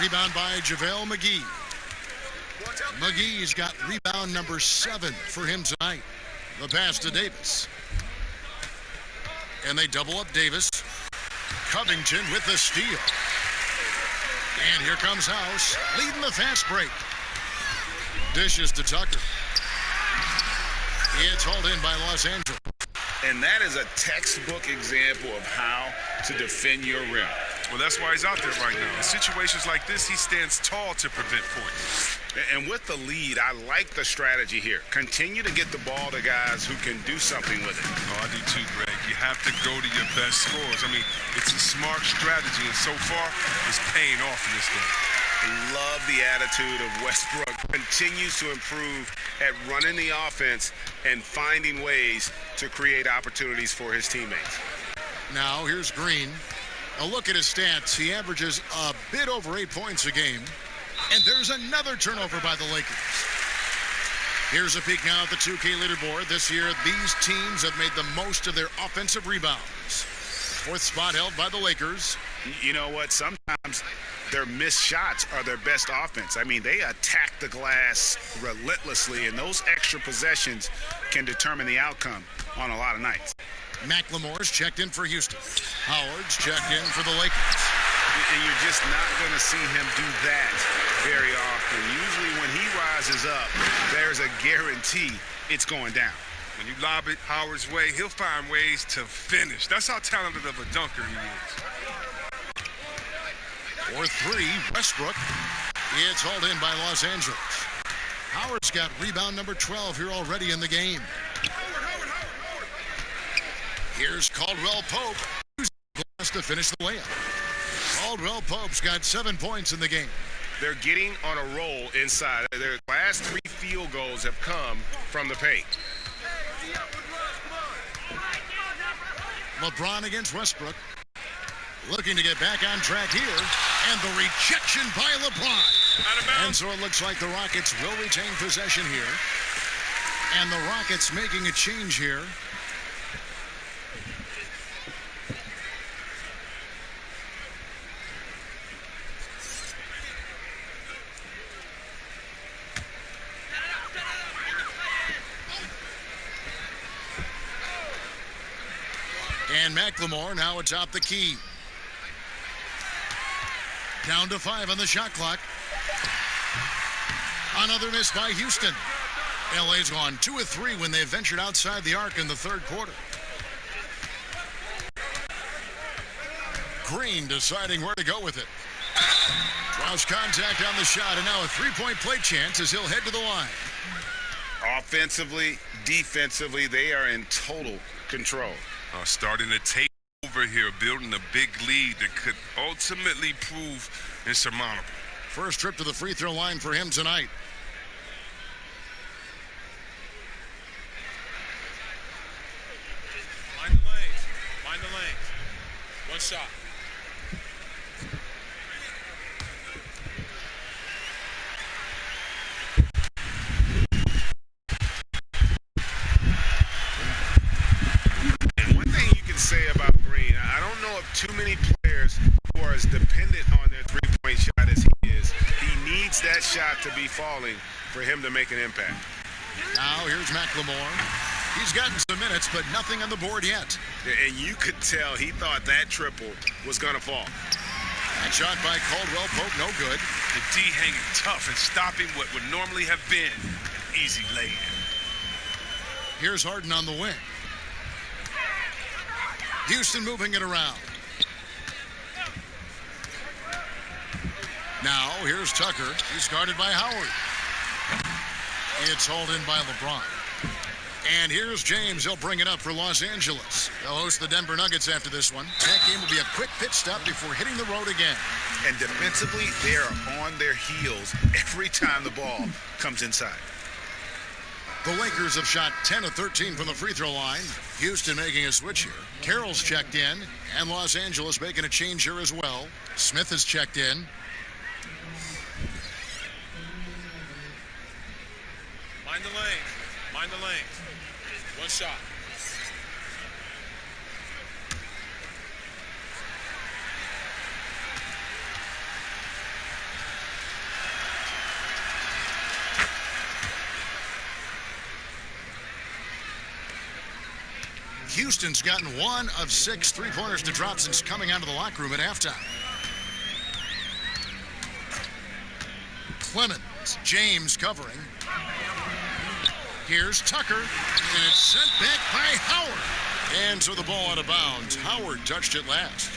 Rebound by JaVale McGee. McGee's got rebound number 7 for him tonight. The pass to Davis. And they double up Davis. Covington with the steal. And here comes House, leading the fast break. Dishes to Tucker. It's hauled in by Los Angeles. And that is a textbook example of how to defend your rim. Well, that's why he's out there right now. In situations like this, he stands tall to prevent points. And with the lead, I like the strategy here. Continue to get the ball to guys who can do something with it. Oh, I do too, Greg. You have to go to your best scorers. I mean, it's a smart strategy, and so far, it's paying off in this game. Love the attitude of Westbrook. Continues to improve at running the offense and finding ways to create opportunities for his teammates. Now, here's Green. A look at his stats. He averages a bit over 8 points a game. And there's another turnover by the Lakers. Here's a peek now at the 2K leaderboard. This year, these teams have made the most of their offensive rebounds. Fourth spot held by the Lakers. You know what? Sometimes their missed shots are their best offense. I mean, they attack the glass relentlessly, and those extra possessions can determine the outcome on a lot of nights. McLemore's checked in for Houston. Howard's checked in for the Lakers. And you're just not going to see him do that very often. Usually when he rises up, there's a guarantee it's going down. When you lob it Howard's way, he'll find ways to finish. That's how talented of a dunker he is. For three, Westbrook. It's hauled in by Los Angeles. Howard's got rebound number 12 here already in the game. Here's Caldwell Pope, who's blessed to finish the layup. Caldwell Pope's got 7 points in the game. They're getting on a roll inside. Their last 3 field goals have come from the paint. LeBron against Westbrook. Looking to get back on track here. And the rejection by LeBron. And so it looks like the Rockets will retain possession here. And the Rockets making a change here. And McLemore now atop the key. Down to 5 on the shot clock. Another miss by Houston. LA's gone 2 of 3 when they ventured outside the arc in the third quarter. Green deciding where to go with it. Draws contact on the shot, and now a three-point play chance as he'll head to the line. Offensively, defensively, they are in total control. Starting to take over here, building a big lead that could ultimately prove insurmountable. First trip to the free throw line for him tonight. Mind the lanes. Mind the lanes. One shot. Say about Green, I don't know of too many players who are as dependent on their three-point shot as he is. He needs that shot to be falling for him to make an impact. Now here's McLemore. He's gotten some minutes, but nothing on the board yet. And you could tell he thought that triple was going to fall. That shot by Caldwell Pope, no good. The D hanging tough and stopping what would normally have been an easy lay-in. Here's Harden on the wing. Houston moving it around. Now, here's Tucker. He's guarded by Howard. It's hauled in by LeBron. And here's James. He'll bring it up for Los Angeles. They'll host the Denver Nuggets after this one. That game will be a quick pit stop before hitting the road again. And defensively, they are on their heels every time the ball comes inside. The Lakers have shot 10 of 13 from the free throw line. Houston making a switch here. Carroll's checked in, and Los Angeles making a change here as well. Smith has checked in. Mind the lanes. Mind the lanes. One shot. Houston's gotten 1 of 6 three-pointers to drop since coming out of the locker room at halftime. Clemens, James covering. Here's Tucker, and it's sent back by Howard. And so the ball out of bounds. Howard touched it last.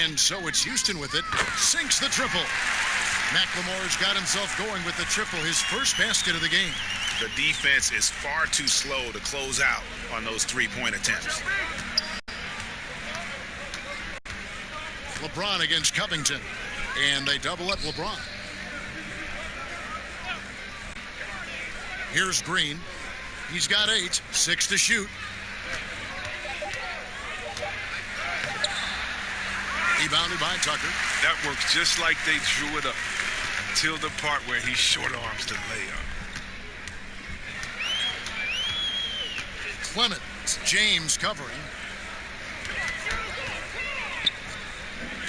And so it's Houston with it. Sinks the triple. McLemore's got himself going with the triple, his first basket of the game. The defense is far too slow to close out on those three-point attempts. LeBron against Covington. And they double up LeBron. Here's Green. He's got 8, 6 to shoot. Rebounded by Tucker. That works just like they drew it up till the part where he short arms the layup. Clement, James covering.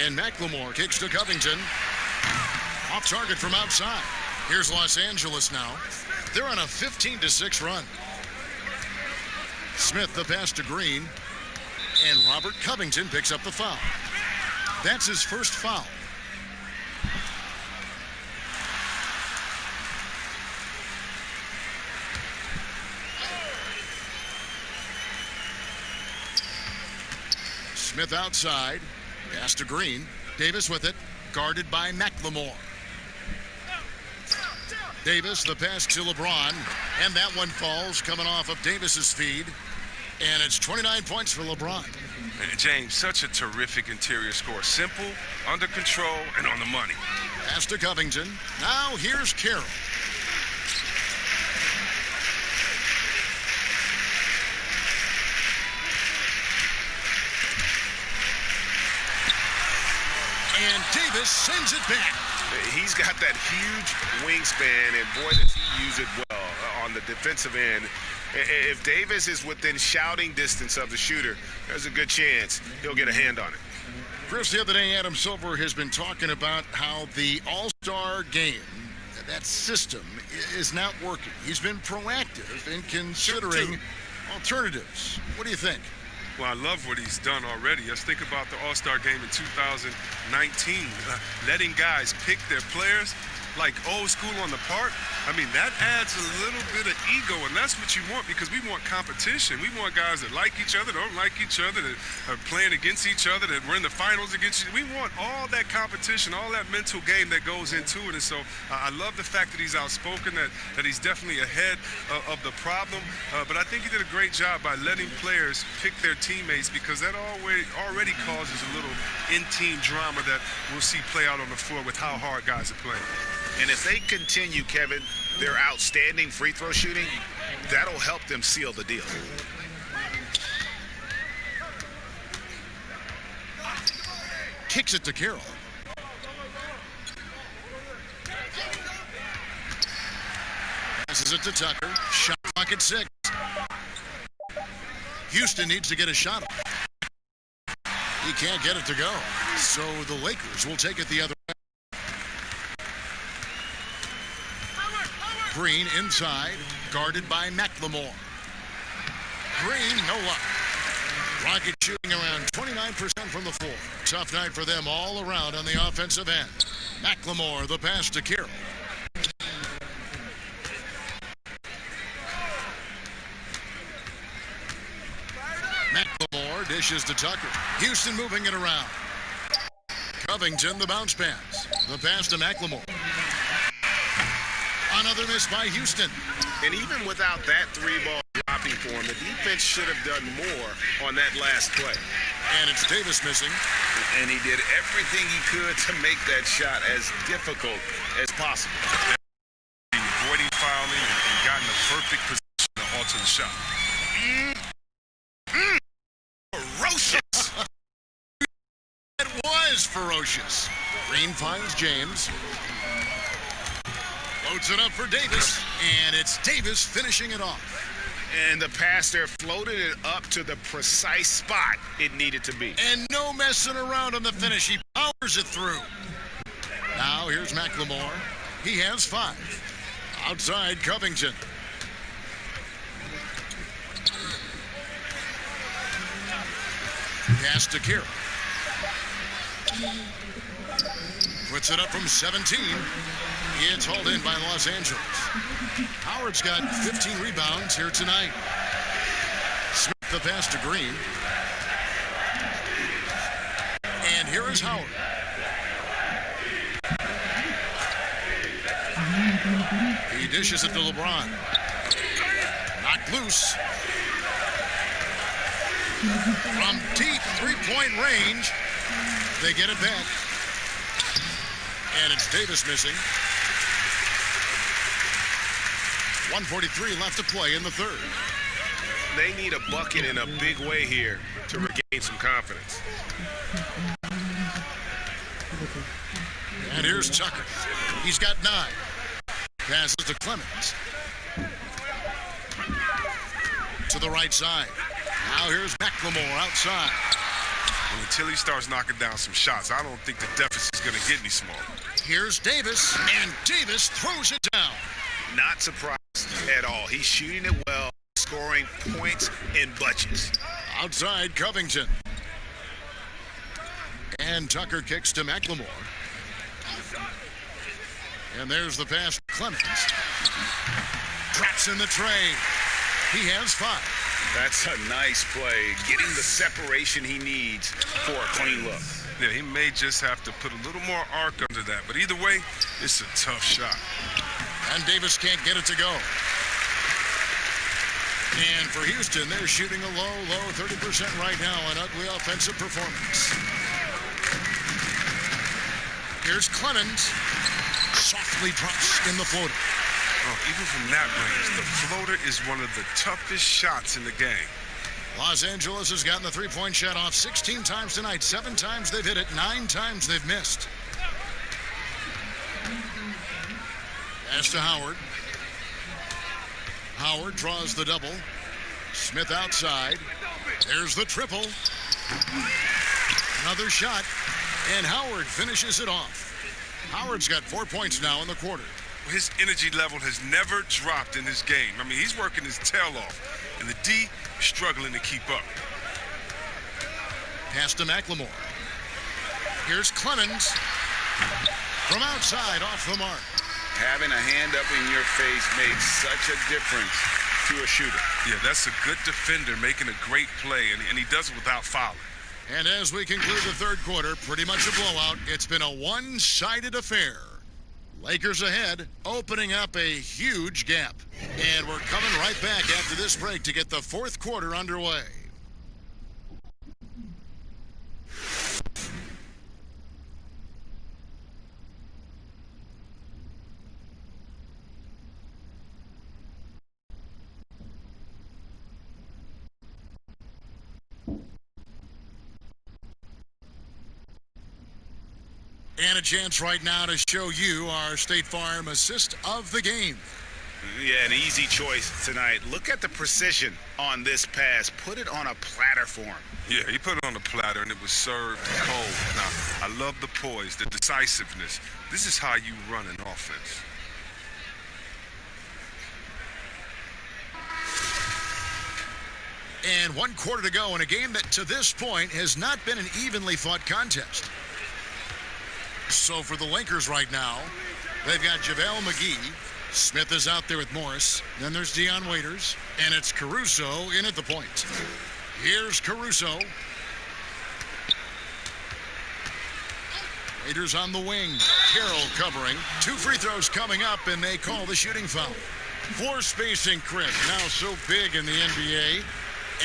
And McLemore kicks to Covington. Off target from outside. Here's Los Angeles now. They're on a 15-6 run. Smith the pass to Green. And Robert Covington picks up the foul. That's his first foul. Smith outside. Pass to Green. Davis with it. Guarded by McLemore. Davis, the pass to LeBron. And that one falls coming off of Davis's feed. And it's 29 points for LeBron. James, such a terrific interior score. Simple, under control, and on the money. Pass to Covington. Now here's Carroll. And Davis sends it back. He's got that huge wingspan, and boy, does he use it well on the defensive end. If Davis is within shouting distance of the shooter, there's a good chance he'll get a hand on it. Chris, the other day, Adam Silver has been talking about how the All-Star game, that system, is not working. He's been proactive in considering alternatives. What do you think? Well, I love what he's done already. Let's think about the All-Star game in 2019. Letting guys pick their players like old school on the park. I mean, that adds a little bit of ego, and that's what you want because we want competition. We want guys that like each other, don't like each other, that are playing against each other, that we're in the finals against each other. We want all that competition, all that mental game that goes into it. And so I love the fact that he's outspoken, that he's definitely ahead of the problem. But I think he did a great job by letting players pick their teammates because that already causes a little in-team drama that we'll see play out on the floor with how hard guys are playing. And if they continue, Kevin, their outstanding free throw shooting, that'll help them seal the deal. Kicks it to Carroll. Passes it to Tucker. Shot clock at 6. Houston needs to get a shot off. He can't get it to go. So the Lakers will take it the other way. Green inside, guarded by McLemore. Green, no luck. Rocket shooting around 29% from the floor. Tough night for them all around on the offensive end. McLemore, the pass to Carroll. McLemore dishes to Tucker. Houston moving it around. Covington, the bounce pass. The pass to McLemore. Another miss by Houston. And even without that three-ball dropping for him, the defense should have done more on that last play. And it's Davis missing. And he did everything he could to make that shot as difficult as possible. Avoiding fouling and gotten the perfect position to alter the shot. Ferocious. It was ferocious. Green finds James. Loads it up for Davis, and it's Davis finishing it off. And the pass there floated it up to the precise spot it needed to be. And no messing around on the finish. He powers it through. Now here's McLemore. He has 5. Outside Covington. Pass to Kira. Puts it up from 17. It's hauled in by Los Angeles. Howard's got 15 rebounds here tonight. Smith the pass to Green. And here is Howard. He dishes it to LeBron. Knocked loose. From deep three-point range, they get it back. And it's Davis missing. 1:43 left to play in the third. They need a bucket in a big way here to regain some confidence. And here's Tucker. He's got 9. Passes to Clemens. To the right side. Now here's McLemore outside. And until he starts knocking down some shots, I don't think the deficit's going to get any smaller. Here's Davis, and Davis throws it down. Not surprised at all. He's shooting it well, scoring points in bunches. Outside Covington. And Tucker kicks to McLemore. And there's the pass to Clemens. Drops in the tray. He has 5. That's a nice play. Getting the separation he needs for a clean look. Yeah, he may just have to put a little more arc under that. But either way, it's a tough shot. And Davis can't get it to go. And for Houston, they're shooting a low 30% right now. An ugly offensive performance. Here's Clemens. Softly drops in the floater. Oh, even from that range, the floater is one of the toughest shots in the game. Los Angeles has gotten the three-point shot off 16 times tonight. 7 times they've hit it. 9 times they've missed. Pass to Howard. Howard draws the double. Smith outside. There's the triple. Another shot. And Howard finishes it off. Howard's got 4 points now in the quarter. His energy level has never dropped in this game. I mean, he's working his tail off. And the D struggling to keep up. Pass to McLemore. Here's Clemens. From outside, off the mark. Having a hand up in your face makes such a difference to a shooter. Yeah, that's a good defender making a great play, and he does it without fouling. And as we conclude the third quarter, pretty much a blowout. It's been a one-sided affair. Lakers ahead, opening up a huge gap. And we're coming right back after this break to get the fourth quarter underway. And a chance right now to show you our State Farm assist of the game. Yeah, an easy choice tonight. Look at the precision on this pass. Put it on a platter for him. Yeah, he put it on a platter, and it was served cold. Now, I love the poise, the decisiveness. This is how you run an offense. And 1 quarter to go in a game that to this point has not been an evenly fought contest. So for the Lakers right now, they've got JaVale McGee. Smith is out there with Morris. Then there's Dion Waiters. And it's Caruso in at the point. Here's Caruso. Waiters on the wing. Carroll covering. 2 free throws coming up, and they call the shooting foul. Floor spacing, Chris, now so big in the NBA.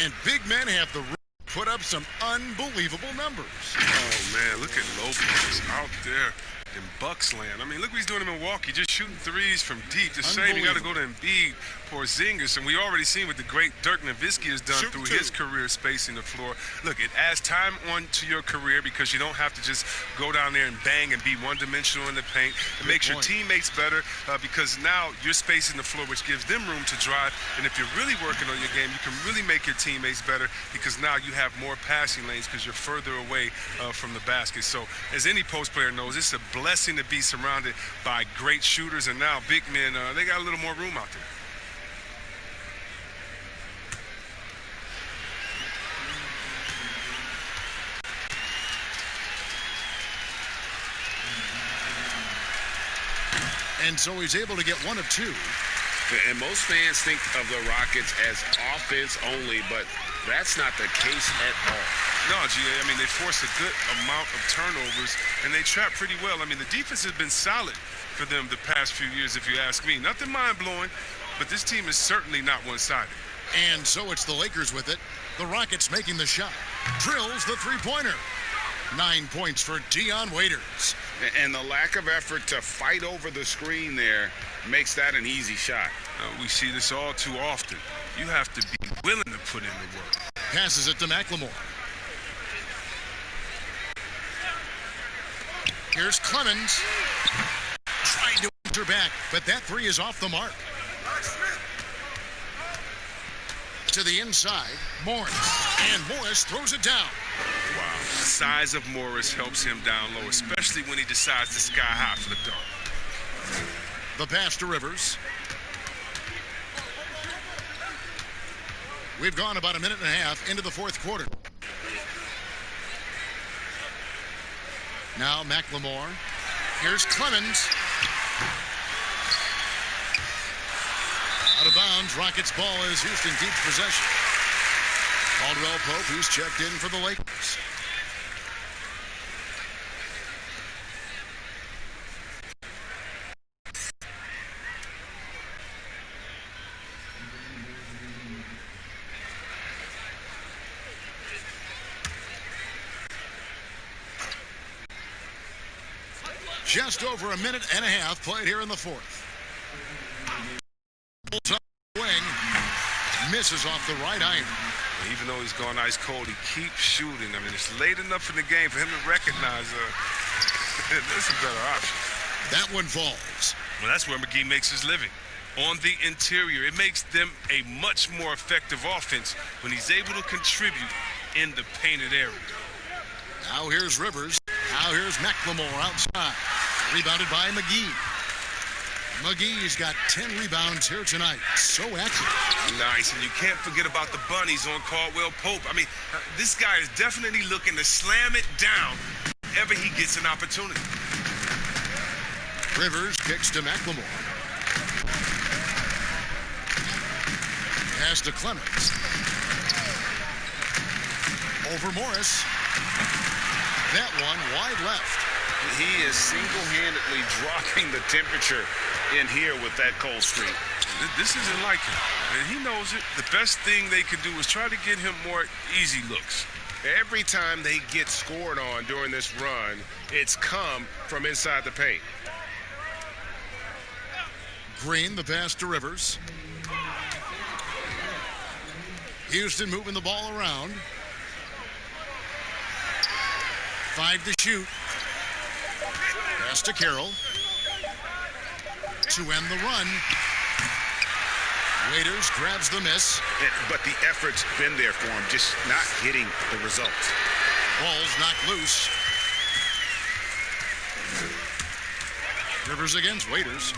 And big men have the room to put up some unbelievable numbers. Oh, man, look at Lopez out there in Bucks land. I mean, look what he's doing in Milwaukee, just shooting threes from deep. The same, you got to go to Embiid, Porzingis, and we already seen what the great Dirk Nowitzki has done through his career spacing the floor. Look, it adds time on to your career because you don't have to just go down there and bang and be one-dimensional in the paint. It makes your teammates better because now you're spacing the floor, which gives them room to drive. And if you're really working on your game, you can really make your teammates better because now you have more passing lanes because you're further away from the basket. So as any post player knows, it's a blessing to be surrounded by great shooters, and now big men, they got a little more room out there. And so he's able to get one of two. And most fans think of the Rockets as offense only, but that's not the case at all. No, GA, I mean, they force a good amount of turnovers, and they trap pretty well. I mean, the defense has been solid for them the past few years, if you ask me. Nothing mind-blowing, but this team is certainly not one-sided. And so it's the Lakers with it. The Rockets making the shot. Drills the three-pointer. 9 points for Dion Waiters. And the lack of effort to fight over the screen there makes that an easy shot. We see this all too often. You have to be willing to put in the work. Passes it to McLemore. Here's Clemens. Trying to enter back, but that three is off the mark. To the inside, Morris. And Morris throws it down. Wow. The size of Morris helps him down low, especially when he decides to sky high for the dunk. The pass to Rivers. We've gone about a minute and a half into the fourth quarter. Now McLemore. Here's Clemens. Out of bounds. Rockets ball as Houston keeps possession. Caldwell Pope, who's checked in for the Lakers. Just over a minute and a half played here in the fourth. Wing misses off the right iron. Even though he's gone ice cold, he keeps shooting. I mean, it's late enough in the game for him to recognize there's a better option. That one falls. Well, that's where McGee makes his living. On the interior, it makes them a much more effective offense when he's able to contribute in the painted area. Now here's Rivers. Now here's McLemore outside. Rebounded by McGee. McGee's got 10 rebounds here tonight. So accurate. Nice, and you can't forget about the bunnies on Caldwell Pope. I mean, this guy is definitely looking to slam it down whenever he gets an opportunity. Rivers kicks to McLemore. Pass to Clemens. Over Morris. That one wide left. He is single-handedly dropping the temperature in here with that cold streak. This isn't like him, and he knows it. The best thing they can do is try to get him more easy looks. Every time they get scored on during this run, it's come from inside the paint. Green, the pass to Rivers. Houston moving the ball around. 5 to shoot. Pass to Carroll. To end the run. Waiters grabs the miss. But the effort's been there for him, just not hitting the results. Ball's knocked loose. Rivers against Waiters.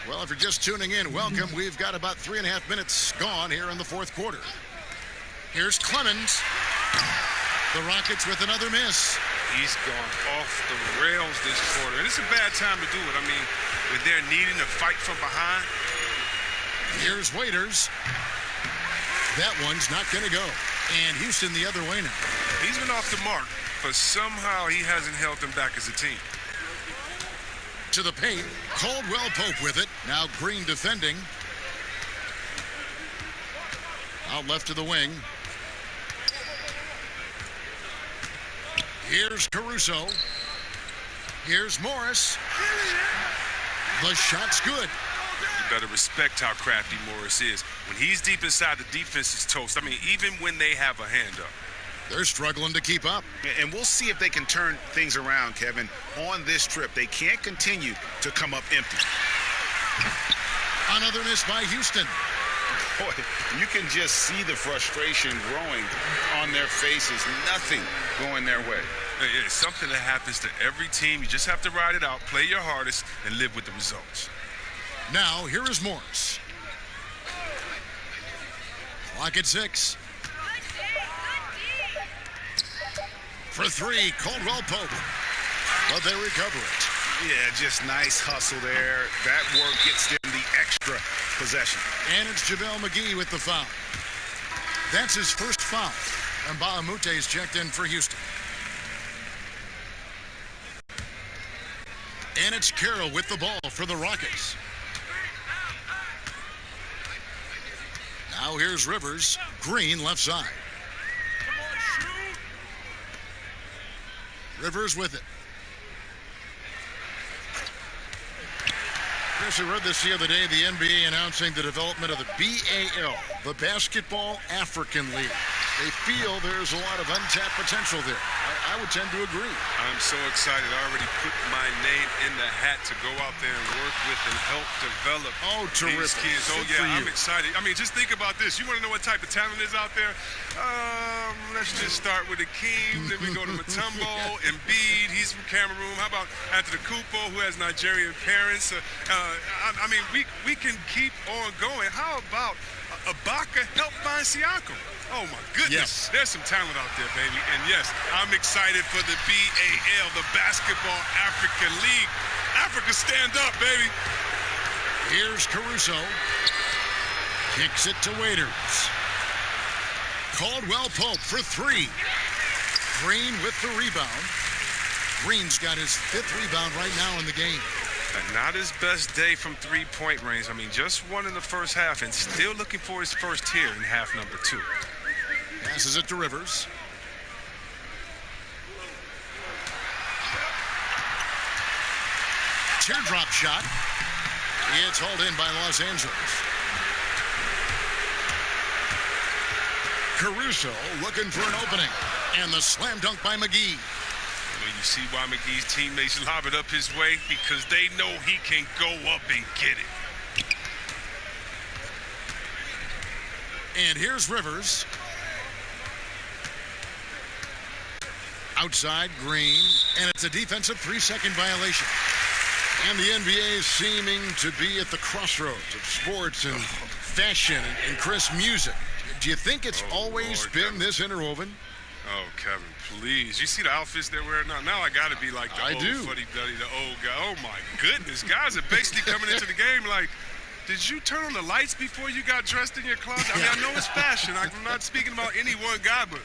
Well, if you're just tuning in, welcome. We've got about 3.5 minutes gone here in the fourth quarter. Here's Clemens. The Rockets with another miss. He's gone off the rails this quarter. And it's a bad time to do it. I mean, when they're needing to fight from behind. Here's Waiters. That one's not going to go. And Houston the other way now. He's been off the mark, but somehow he hasn't held them back as a team. To the paint. Caldwell Pope with it. Now Green defending. Out left to the wing. Here's Caruso. Here's Morris. The shot's good. You better respect how crafty Morris is. When he's deep inside, the defense is toast. I mean, even when they have a hand up. They're struggling to keep up. And we'll see if they can turn things around, Kevin, on this trip. They can't continue to come up empty. Another miss by Houston. Boy, you can just see the frustration growing on their faces. Nothing going their way. It's something that happens to every team. You just have to ride it out, play your hardest, and live with the results. Now, here is Morris. Clock at 6. For 3, Caldwell Pope. but they recover it. Yeah, just nice hustle there. That work gets them the extra possession. And it's JaVale McGee with the foul. That's his first foul. And Bahamute is checked in for Houston. And it's Carroll with the ball for the Rockets. Now here's Rivers. Green left side. Rivers with it. Chris, I read this the other day, the NBA announcing the development of the BAL, the Basketball African League. They feel there's a lot of untapped potential there. I would tend to agree. I'm so excited. I already put my name in the hat to go out there and work with and help develop these kids. Oh, yeah, I'm excited. I mean, just think about this. You want to know what type of talent is out there? Let's just start with Akeem. Then we go to Mutombo, Embiid. He's from Cameroon. How about Antetokounmpo, who has Nigerian parents? I mean, we can keep on going. How about Ibaka help find Siakam? Oh, my goodness. Yes. There's some talent out there, baby. And, yes, I'm excited for the BAL, the Basketball African League. Africa, stand up, baby. Here's Caruso. Kicks it to Waiters. Caldwell Pope for three. Green with the rebound. Green's got his fifth rebound right now in the game. And not his best day from three-point range. I mean, just one in the first half and still looking for his first here in half number 2. Passes it to Rivers. Teardrop shot. It's hauled in by Los Angeles. Caruso looking for an opening. And the slam dunk by McGee. Well, you see why McGee's teammates lob it up his way? Because they know he can go up and get it. And here's Rivers. Outside, Green. And it's a defensive 3-second violation. And the NBA is seeming to be at the crossroads of sports and fashion and Chris, music. Do you think it's always been this interwoven? Oh, Kevin, please. You see the outfits they're wearing now? Now I got to be like the old fuddy-duddy, the old guy. Oh, my goodness. Guys are basically coming into the game like, did you turn on the lights before you got dressed in your closet? I mean, I know it's fashion. I'm not speaking about any one guy, but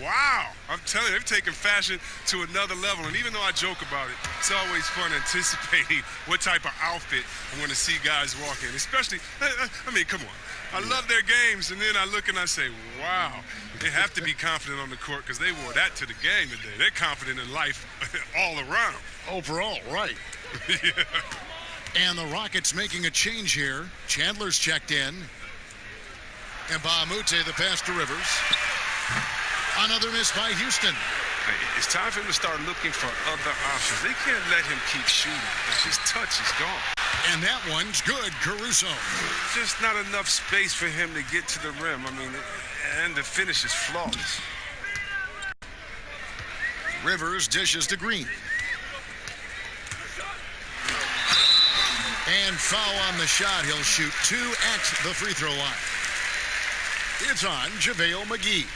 wow. I'm telling you, they've taken fashion to another level. And even though I joke about it, it's always fun anticipating what type of outfit I'm going to see guys walk in. Especially, I mean, come on. I love their games, and then I look and I say, wow. They have to be confident on the court because they wore that to the game today. They're confident in life all around. Overall, right. Yeah. And the Rockets making a change here. Chandler's checked in. And Bahamute, the pass to Rivers. Another miss by Houston. It's time for him to start looking for other options. They can't let him keep shooting. His touch is gone. And that one's good, Caruso. Just not enough space for him to get to the rim. I mean, and the finish is flawless. Rivers dishes to Green. And foul on the shot. He'll shoot 2 at the free throw line. It's on JaVale McGee.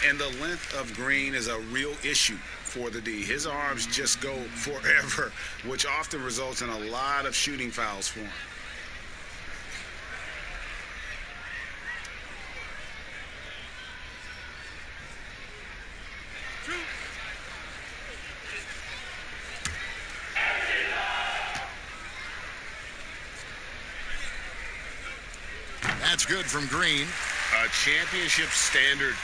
And the length of Green is a real issue for the D. His arms just go forever, which often results in a lot of shooting fouls for him. That's good from Green. A championship standard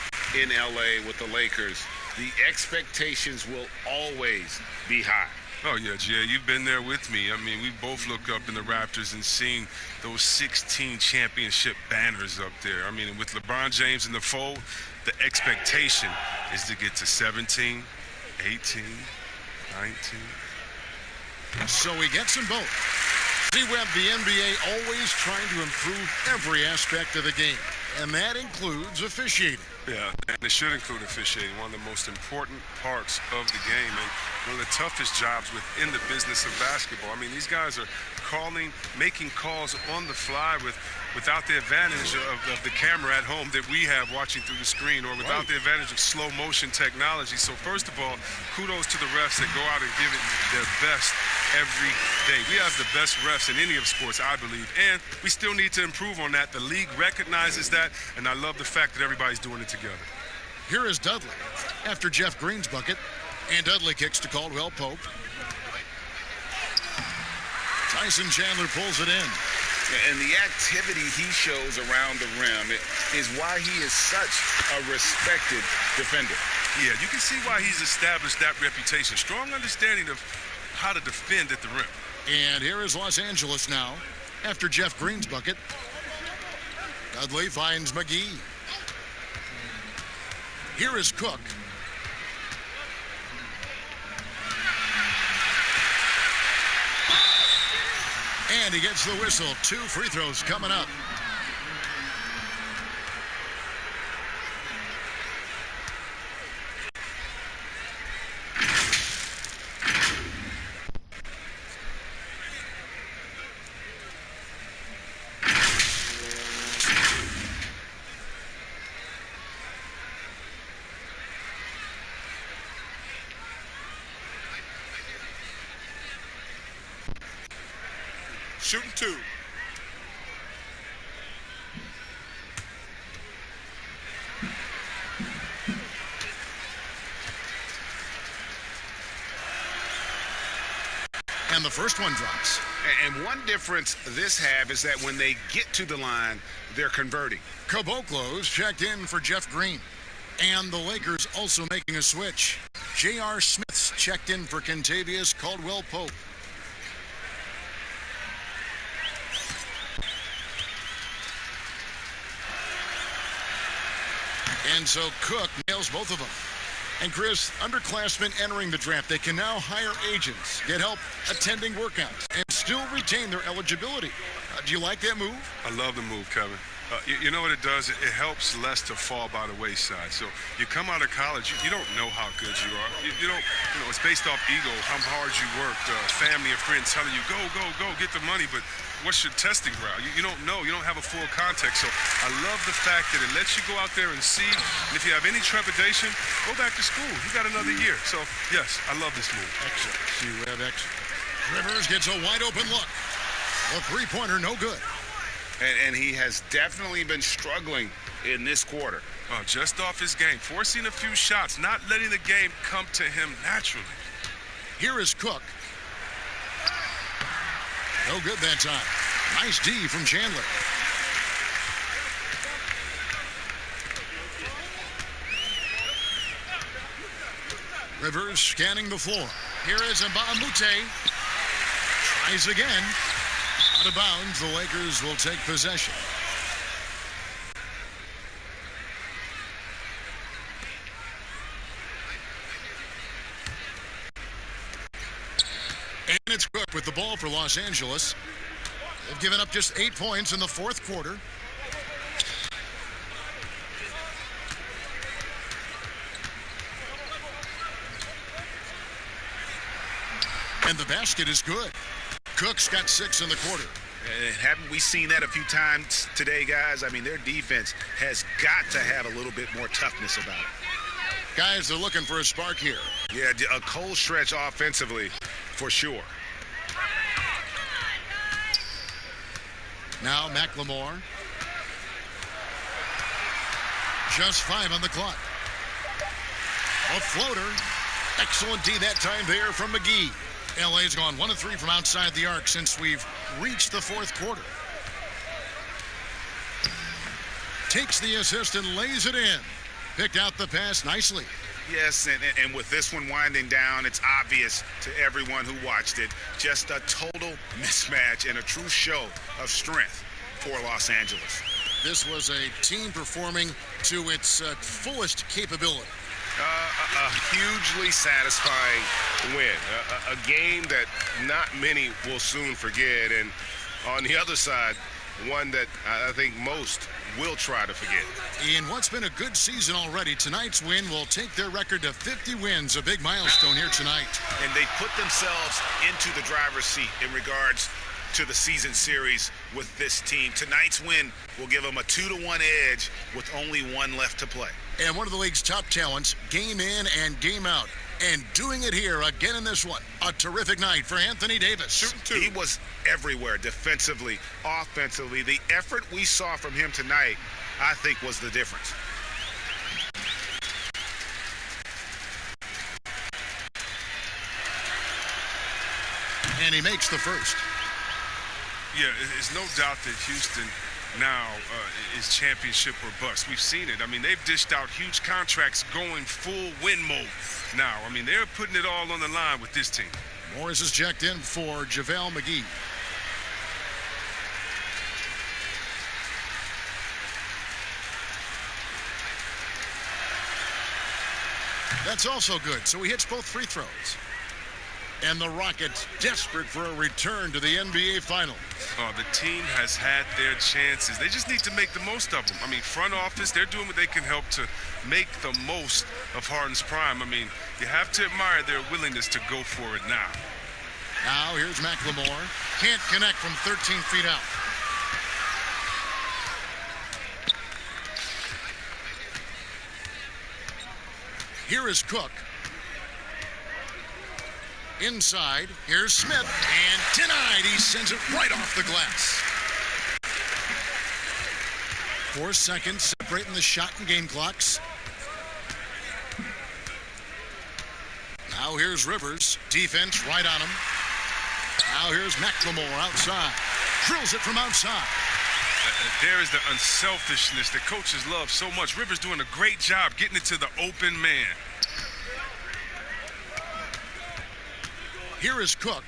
in LA with the Lakers. The expectations will always be high. Oh, yeah, Jay, you've been there with me. I mean, we both look up in the Raptors and seen those 16 championship banners up there. I mean, with LeBron James in the fold, the expectation is to get to 17, 18, 19. So we get them both. See, Webb, the NBA always trying to improve every aspect of the game, and that includes officiating. Yeah, and it should include officiating, one of the most important parts of the game and one of the toughest jobs within the business of basketball. I mean, these guys are making calls on the fly without the advantage of the camera at home that we have watching through the screen, or without the advantage of slow motion technology. So first of all, kudos to the refs that go out and give it their best every day. We have the best refs in any of sports, I believe, and we still need to improve on that. The league recognizes that, and I love the fact that everybody's doing it together. Here is Dudley after Jeff Green's bucket, and Dudley kicks to Caldwell Pope. Tyson Chandler pulls it in. And the activity he shows around the rim is why he is such a respected defender. Yeah, you can see why he's established that reputation. Strong understanding of how to defend at the rim. And here is Los Angeles now after Jeff Green's bucket. Dudley finds McGee. Here is Cook. And he gets the whistle. 2 free throws coming up. Shooting 2. And the first one drops. And one difference this half is that when they get to the line, they're converting. Caboclo's checked in for Jeff Green. And the Lakers also making a switch. J.R. Smith's checked in for Kentavious Caldwell Pope. And so Cook nails both of them. And Chris, underclassmen entering the draft, they can now hire agents, get help attending workouts, and still retain their eligibility. Do you like that move? I love the move, Kevin. You know what it does? It helps less to fall by the wayside. So you come out of college, you don't know how good you are. You don't, it's based off ego, how hard you work, family and friends telling you, go, get the money, but what's your testing ground? You don't know. You don't have a full context. So I love the fact that it lets you go out there and see, and if you have any trepidation, go back to school. You got another year. So, yes, I love this move. Excellent. You have excellent. Rivers gets a wide open look. A three-pointer, no good. And he has definitely been struggling in this quarter. Just off his game, forcing a few shots, not letting the game come to him naturally. Here is Cook. No good that time. Nice D from Chandler. Rivers scanning the floor. Here is Mbamute. Tries again. Out of bounds, the Lakers will take possession. And it's Cook with the ball for Los Angeles. They've given up just 8 points in the fourth quarter. And the basket is good. Cook's got 6 in the quarter. Haven't we seen that a few times today, guys? I mean, their defense has got to have a little bit more toughness about it. Guys, they're looking for a spark here. Yeah, a cold stretch offensively, for sure. Now McLemore. Just 5 on the clock. A floater. Excellent D that time there from McGee. LA's gone 1 of 3 from outside the arc since we've reached the fourth quarter. Takes the assist and lays it in. Picked out the pass nicely. Yes, and with this one winding down, it's obvious to everyone who watched it. Just a total mismatch and a true show of strength for Los Angeles. This was a team performing to its fullest capability. A hugely satisfying win. A game that not many will soon forget. And on the other side, one that I think most will try to forget. In what's been a good season already, tonight's win will take their record to 50 wins, a big milestone here tonight. And they put themselves into the driver's seat in regards to the season series with this team. Tonight's win will give them a 2-1 edge with only one left to play. And one of the league's top talents, game in and game out. And doing it here again in this one. A terrific night for Anthony Davis. He was everywhere, defensively, offensively. The effort we saw from him tonight, I think, was the difference. And he makes the first. Yeah, it's no doubt that Houston now is championship or bust. We've seen it. I mean, they've dished out huge contracts going full win mode now. I mean, they're putting it all on the line with this team. Morris is checked in for JaVale McGee. That's also good, so he hits both free throws. And the Rockets desperate for a return to the NBA Finals. Oh, the team has had their chances. They just need to make the most of them. I mean, front office, they're doing what they can help to make the most of Harden's prime. I mean, you have to admire their willingness to go for it now. Now, here's McLemore. Can't connect from 13 feet out. Here is Cook. Inside, here's Smith, and denied. He sends it right off the glass. 4 seconds separating the shot and game clocks. Now here's Rivers. Defense right on him. Now here's McLemore outside. Drills it from outside. There is the unselfishness that coaches love so much. Rivers doing a great job getting it to the open man. Here is Cook.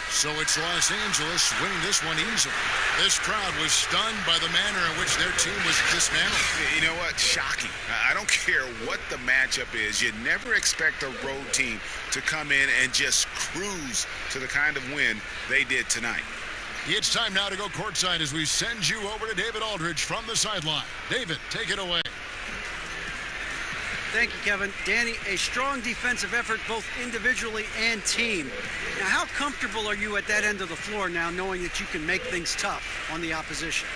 So it's Los Angeles winning this one easily. This crowd was stunned by the manner in which their team was dismantled. You know what? Shocking. I don't care what the matchup is. You never expect a road team to come in and just cruise to the kind of win they did tonight. It's time now to go courtside as we send you over to David Aldridge from the sideline. David, take it away. Thank you, Kevin. Danny, a strong defensive effort both individually and team. Now, how comfortable are you at that end of the floor now, knowing that you can make things tough on the opposition?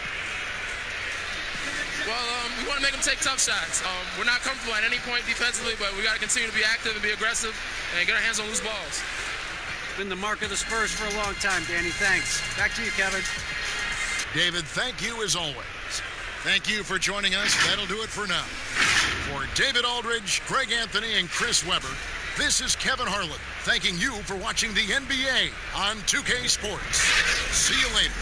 Well, we want to make them take tough shots. We're not comfortable at any point defensively, but we got to continue to be active and be aggressive and get our hands on loose balls. Been the mark of the Spurs for a long time, Danny. Thanks. Back to you, Kevin. David, thank you as always. Thank you for joining us. That'll do it for now. For David Aldridge, Greg Anthony, and Chris Webber, this is Kevin Harlan thanking you for watching the NBA on 2K Sports. See you later.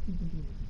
Thank you.